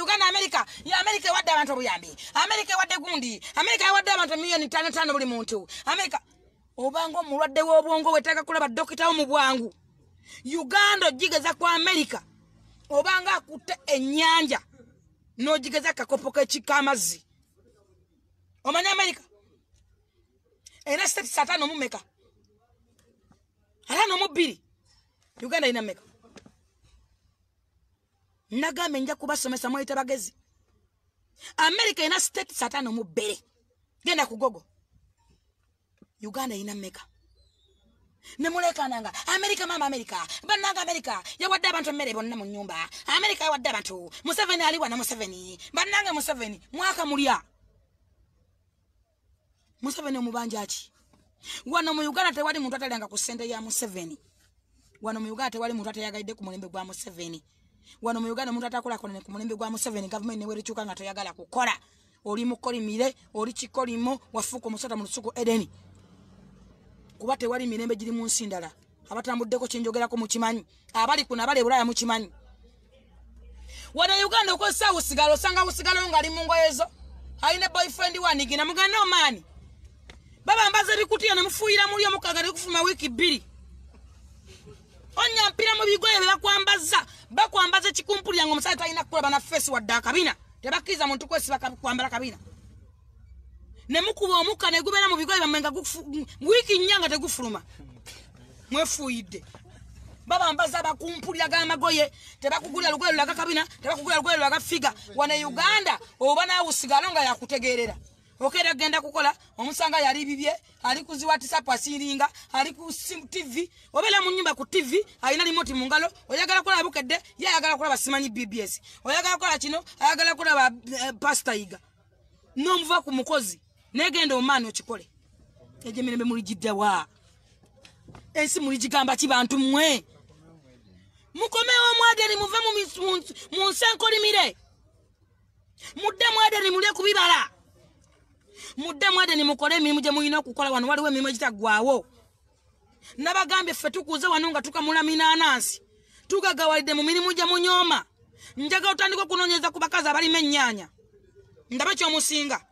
[SPEAKER 1] ya America wadde abantu obuyambi America wadde gundi America wadde abantu milioni 5 buli muntu America obanga omulwadde w'obwongo wetaaga kulaba dokita wo mu bwangu Uganda jigeza kwa America obanga akutte ennyanja n'ojigeza akakopo k'amazzi omanya America era state satano mumeka alano mubiri Uganda ina meka nagame nja kubasomesa mwite bagezi America ina state satano mu bere genda kugogo Uganda ina meka nemuleka nanga America mama America bananga America yawadde abantu mmere bonna mu nyumba America yawadde abantu Museveni ali wana Museveni bananga Museveni mwaka mulya Museveni omubanja ati wano mu Uganda tewali muntu atalenga ku sente ya Museveni wano mu Uganda tewali muntu atayagalide ku mulembe gwa Museveni wano mu Uganda muntu atakola kone ku mulembe gwa Museveni government newe richuka nga toyagala kukola oli mukolimire oli kikolimo wafuko musota mu lusuku Edeni kuba tewali mirembe giri mu nsindala abatambuddeko kinjogerako mu kimanyi abali kuna abali Bulaya mu kimanyi wano Uganda ko sawu sigalo sanga usigalo ngali mu ngoyezo aine boyfriend wanigina mugano mani baba mbaze bikutiya namufuira muri omukagale kufuma wiki 2 onya mpira mu bigoye bakwambaza kikumpuli yango musata ina kuba na face wa dakabina tebakiza muntu kwesi bakakwambala kabina nemukuba omuka negubera mu bigoye bamenga wiki nyanga tegufuluma mwefuide baba mbaza bakumpulira gamagoye tebakugulira lugoye lwa kabina tebakugulira lugoye lwa figa wana Uganda oba nawe usigalo nga yakutegerera okera genda kukola omusanga yali bibye ali kuziwa WhatsApp asiringa ali ku TV obela mu nyumba ku TV alina remote mu ngalo oyagala kola bukedde yayagala kola basimanyi BBS oyagala kola kino ayagala kola ba pasta iga no muva ku mukozi negenda omani okikole eje mirembe muri jiddawa ensi muri jigamba kibantu mmwe mukomewo mwaderi muve mu nsenkoli mire mudde mwaderi mulye kubibala mudde mwaderi mukole emirimu gye mulina okukola wano waliwo emirimu egitagwawo nabagambe ffe tukuze wano nga tukamulamina anansi tugagawalidde mu mirimu gye munyoma njaga otandika okunoonyeza ku bakazi abalima ennyaanya ndaba kyomusinga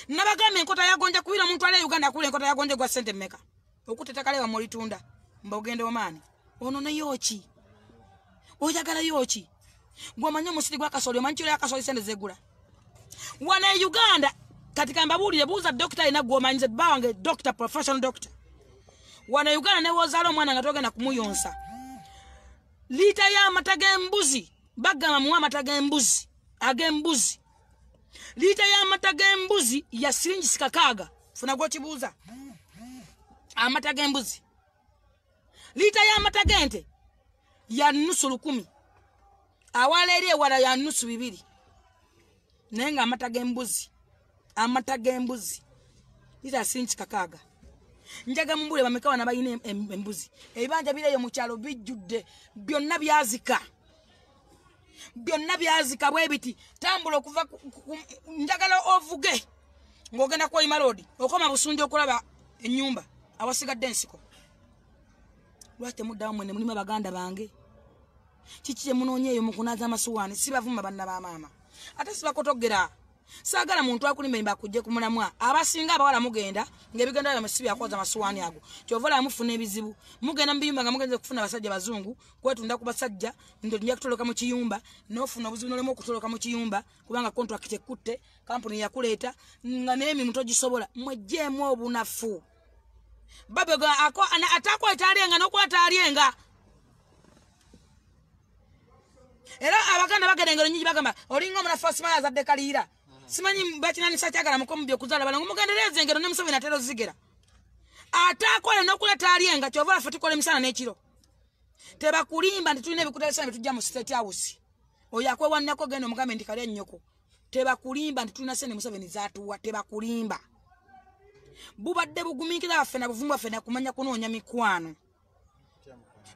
[SPEAKER 1] nabagambe enkota yagonja kubira omuntu ali Uganda akula enkota yagonja gwa sente mmeka okutetakalewa mulitunda mbogende omaani ono ne yoki oyagala yoki gwamanya omusiri gwa kasoli omanyi kiro yakasoli sente zegula wana Uganda katika mbabulire buuza doctor ina gwomanyize bawange doctor professional doctor wana Uganda ne wozalo omwana nga togenda kumuyonsa lita ya amata embuzi bagamba mu amata embuzi agembuzi lita ya amata embuzi ya siringi 6 funa gwo kibuuza amata embuzi lita ya amata gente ya nusu 10 awalerie wala ya nusu 2 nenga amata embuzi lita siringi 6 njaga mumbule bamekawa na bayine embuzi ebanja bireyo mu kyalo bijjudde byonna byazika bwebiti tambula okuva njagala ovuge ngogenda kwa imalodi okoma busunjo okulaba ennyumba awasigadde ensiko lwate muddawo mwene mulima baganda bange kiki munonyeeyo mukunaza amasuwani sibavuma banna ba mama ate sibakotogera sagala muntu akulima imba kujje kumulamwa abasinga abawala mugenda ngebigenda bamesibi akoza amasuwani ago kyovola mufuna ebizibu mugenda mbiyumba nga mugenze kufuna basajja bazungu kwetunda ku basajja ndo njya kutoloka mu kiyumba nofuna obuzibu nolemo okutoloka mu kiyumba kubanga contract ekutte kampuni yakuleta nga nemi mutoji sobola mwejjemu obunafu babega ako atako etalienga nokuwa talienga era abaganda bagerengero nyingi bagamba olinga omunafu asimaya zadde kalira simanyi bakinani sakyagala mukombye kuzala balango mugendereze engero ne Museveni atero zigera atakole nokula talienga kyovola fe tukole misana n'ekiro tebakulimba ntitulina ebikutelesa bitujja mu state house oyo akwe wannako genda omugambe ndi kali ennyoko tebakulimba ntitulina sene Museveni zatuwa tebakulimba bubadde bugumiikira baffe na buvumu baffe nakumanya kunoonya mikwano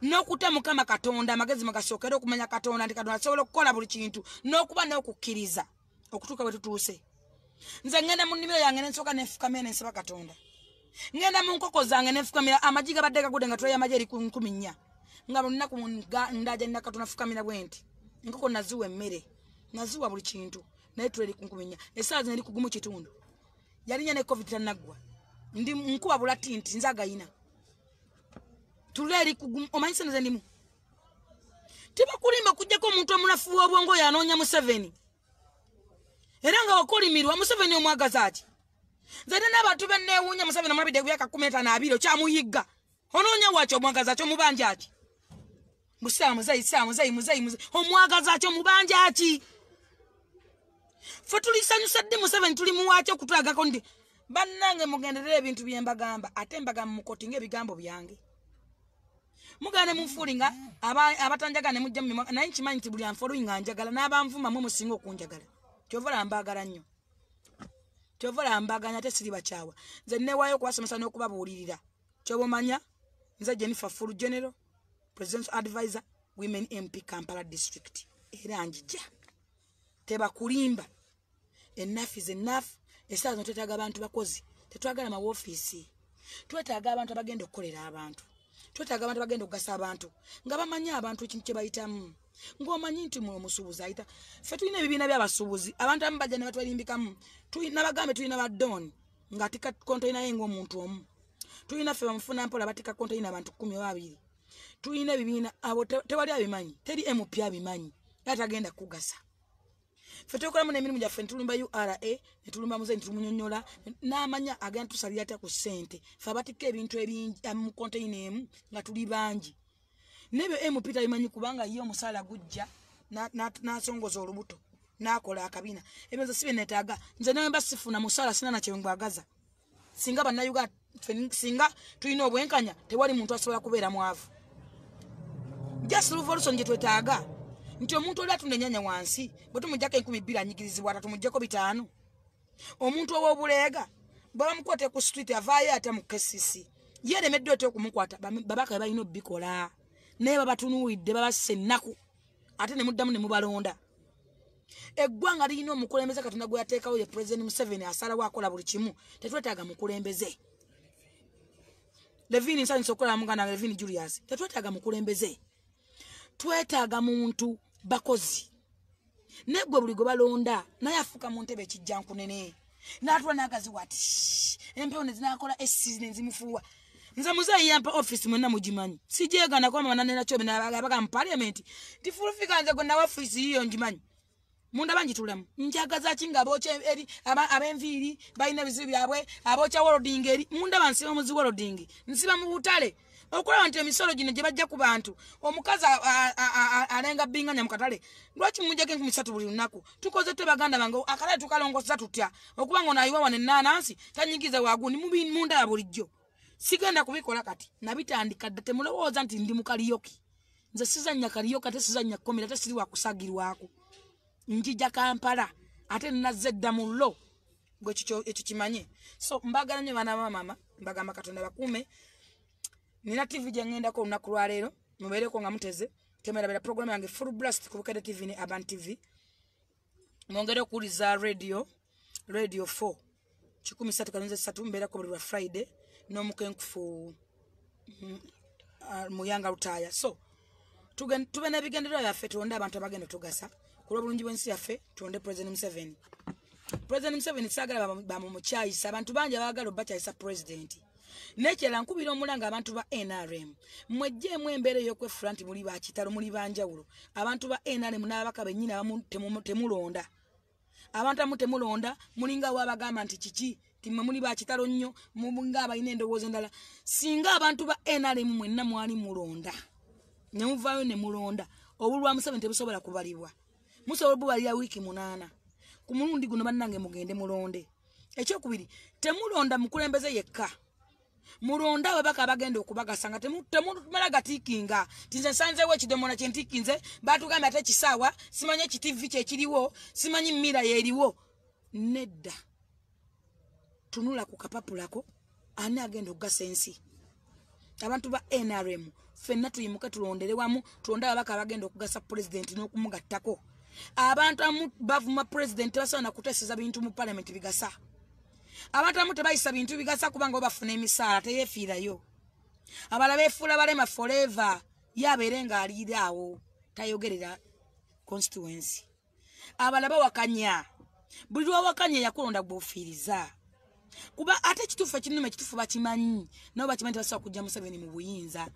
[SPEAKER 1] n'okuta Mukama Katonda amagezi magasookera okumanya Katonda nti Katonda asobola okukola buli kintu n'okuba n'okukkiriza okutuuka bwe tutuuse nze ngenda mu nnimiro yange nensooka nenfukamira nensaba Katonda ngenda mu nkoko zange nenfukamira amagi gabadde gagudde nga tuleyo amagi eri 14 nga buli nnaku ndaja nina Katonda fukamira bwenti enkoko naziwa emmere naziwa buli kintu naye tule eri 14 essaawa zino eri kugumu kitundu yalinya ne covid tannaggwa ndi nkuba bulati nti nze agayina tule eri kugumu omanyise nze ndimu tebakulimba kujjako omuntu omunafu w'obwongo yanoonya Museveni era nga wakolimirwa Museveni omwagaza ati nze n'abantu benneewuunya Museveni omulabidde ku myaka 15 kyamuyigga onoonya wakyo omwagaza kyo mubanja ki muzeyi omwagaza kyo mubanja ki Ffe tulisanyusa ddi Museveni tuli muwaacho kutwagako ndi bannange mugenderera ebintu bye mbagamba ate mbagamba mukoti ng'ebigambo byange. Mugane munfulinga abatanjaga ne mujja mu naye nkimanyi nti buli anfollowinga njagala n'abanvuma mwe musinga okunjagala. Kyovola mbagala nnyo. Kyovola mbaganya ate siri bakyawa. Nze neewaayo okubasomesa n'okubabuulirira. Kyobomanya nze Jennifer Fulu General, Presidential Advisor, Women MP Kampala District. Era njija. Teba kulimba. Enough is enough. Esaazo twetaaga abantu bakozi. Tetwagala ma office. Twetaaga abantu abagenda okukolera abantu. Twetaaga abantu bagenda okugasa abantu. Nga bamanyi abantu ekintu kye bayitamu. Ng'omanyi nti mwe omusuubuzi ayita. Ffe tulina ebibiina by'abasuubuzi. Abantu abamu bajja ne batwalimbikamu. Tulina bagambe tulina ba Don. Nga tika kontoina ye ng'omuntu omu. Tulina ffe bamufuna mpola batika kontoina abantu 12. Tulina ebibiina abo tewali abimanyi. Teri MP abimanyi. Yatagenda kugasa. Ffe tukola mu n'emirimu gyaffe ntulumba URA ne tulumba muze ntulumunnyonnyola n'amanya agenda tusalira ate ku ssente. Ffe abatika ebintu ebingi mu kontoina emu nga tuli bangi. Nebyo MP tabimanyi kubanga ye omusaala gujja n'asongoza olubuto n'akola akabina. Ebyo nze sibe neetaaga. Nze nawe mba sifuna musaala sina na kye ngwagaza. Singa bannayuganda singa tulina obwenkanya tewali muntu asobola kubeera mwavu. Just revolution gye twetaaga. Nti omuntu oli atunda ennyanya wansi bwe tumuggyako 200 anyigirizibwa tatumuggyako 5. Omuntu ow'obuleega bwe bamukwate ku street avaayo ate mu KCC yeeremeddwa ate okumukwata babaka balina obbikola naye babatunuulidde babasse ennaku ate ne muddamu ne mubalonda. Eggwanga lirina omukulembeze Katonda gwe yateekawo ye President Museveni asalawo akola buli kimu. Tetwetaaga mukulembeze. Levini nsanyusa okukola muganda Levini Julius. Tetwetaaga mukulembeze. Twetaaga muntu bakozi. Negwe buli gwe balonda naye afuka mu ntebe ekijja nkunene. N'atula n'agazi wati. Empewo ne zinakola season zimufuwa. Nza muzayi yampa office mwenna mugimanyi. Sijeegana kwa mwana nena chobe n'abaga mu parliament. Tifulufika nze gonna office hiyo ngimanyi. Munda banji tulamu. Njagaza kinga aboche eri abenviri bayina bizibu byabwe abocha woloding eri munda bansiba muzi woloding. Nsiba mu butale. Okulaba nti emisolo gino gye bajja ku bantu omukazi alenga binganya mu katale lwaki mujjako 3 buli lunaku tukoze te baganda bange akale tukalongoza tutya okuba ngo nayiwa wane nanansi tanyigize wagundi mubi munda ya bulijjo sigenda kubikola kati nabitandika ddate mulowooza nti ndi mukaliyoki nze sizanya kaliyoka te sizanya komera te siri wakusagirwako njija Kampala ate nazedda mu lo gwe ekyo kimanye so mbagala nnyo bana mama mbagamba Katonda bakume. Nina TV jengenda ko lunaku lwa leero mubeereko nga muteze kemera bera program yange Full Blast ku Bukede TV ne Aban TV mwongere okuliza radio 4 13 mbeera ko buli Friday n'omukenkufu muyanga lutaya so tube n'ebigendero yaffe tuonde abantu abagenda tugasa kulo bulungi bwensi yaffe tuonde President Museveni sagala bamukyayisa abantu bangi abagala obakyayisa president. Nechela nkubira omulanga abantu ba NRM mwejje mwembere yokwe front muri ba kitalo muri banjawulo abantu ba NRM n'abaka benyina temulonda abantu amutemulonda mulinga wabagamba nti kiki timwe muri ba kitalo nnyo mubunga abayina endowooza endala singa abantu ba NRM mwenna mwali mulonda ne muvayo ne mulonda obulwa Museveni tebusobola kubalibwa musobola bubalya wiki 8 ku mulundi guno bannange mugende mulonde ekyokubiri temulonda mukulembeze yekka mulonda babaka bagenda okubagasanga temumala gatikinga tinze sanzewo ekidomola kyentikinze batugambye ate kisaawa simanye ekitivi kyekiriwo simanyi mmira yeriwo nedda tunula ku kapapulako ani agenda okugasa ensi abantu ba NRM fenna tuyimuke tulondere wamu tulonda babaka bagenda okugasa president n'okumugattako abantu amu bavuma president basobola kuteseza bintu mu parliament bigasa abantu amu tebayisa bintu bigasa kubanga bafuna emisaala teyefiirayo abala beefuula balema forever yabeerenga aliraawo tayogerera constituency abala bawakanya buli lwawakanya yakulonda gbofiiriza kuba ate kituufu ekinuma ekituufu bakimanyi nabo bakimanyi tebasobola kujja Museveni mu buyinza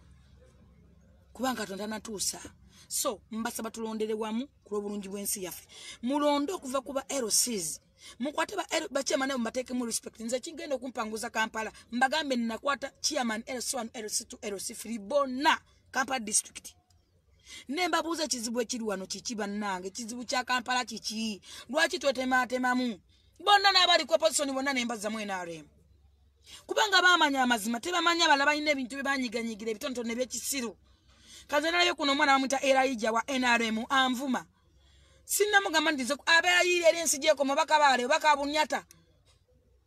[SPEAKER 1] kubanga Katonda natuusa so mbasaba tulondere wamu ku lw'obulungi bw'ensi yaffe mulonde okuva kuba LCs mukwate ba chairman mbateeke mu respect nze kingenda okumpanguza Kampala mbagambe nnakwata chairman LC1 LC2 LC3 bonna Kampala district Nemba buuza kizibu ekiri wano kiki bannange kizibu kya Kampala kiki lwaki twetematemamu bonna n'abali ku opposition bonna nembaza mu NRM kubanga bamanya amazima tebamanya balaba ine ebintu byebanyiganyigira ebitontone by'ekisiru kaze nalayo kuno omwana bamwita Elijah wa NRM anvuma sinnamugamba ndize abeeyire eri ensi gyeko mubaka baale bakabunyata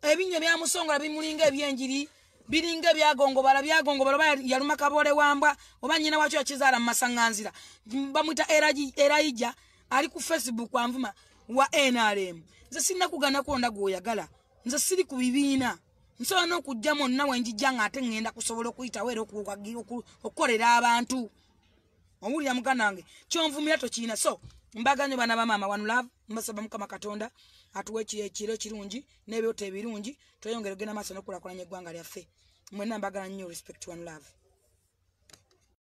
[SPEAKER 1] ebinyo byamusongola bimulinga ebyenjiri biringa byagongobala baba yaluma kabole wambwa oba nyina wacho yakizaala mu masanganzira bamwita Elijah ali ku Facebook anvuma wa NRM nze sinnakugana kwonda gwoyagala nze siri ku bibiina nsobola okujja monna wenjijja ng'ate ngenda kusobola okuyitawo era okukolera abantu owulira muganda wange kyonvumira tokiina so mbaganye bana bamaama one love mbasaba mukama katonda atuwe ekiro kirungi n'ebyoto ebirungi tweyongere ogenda maaso n'okulakulanya eggwanga lyaffe mwenna mbagala nnyo respect one love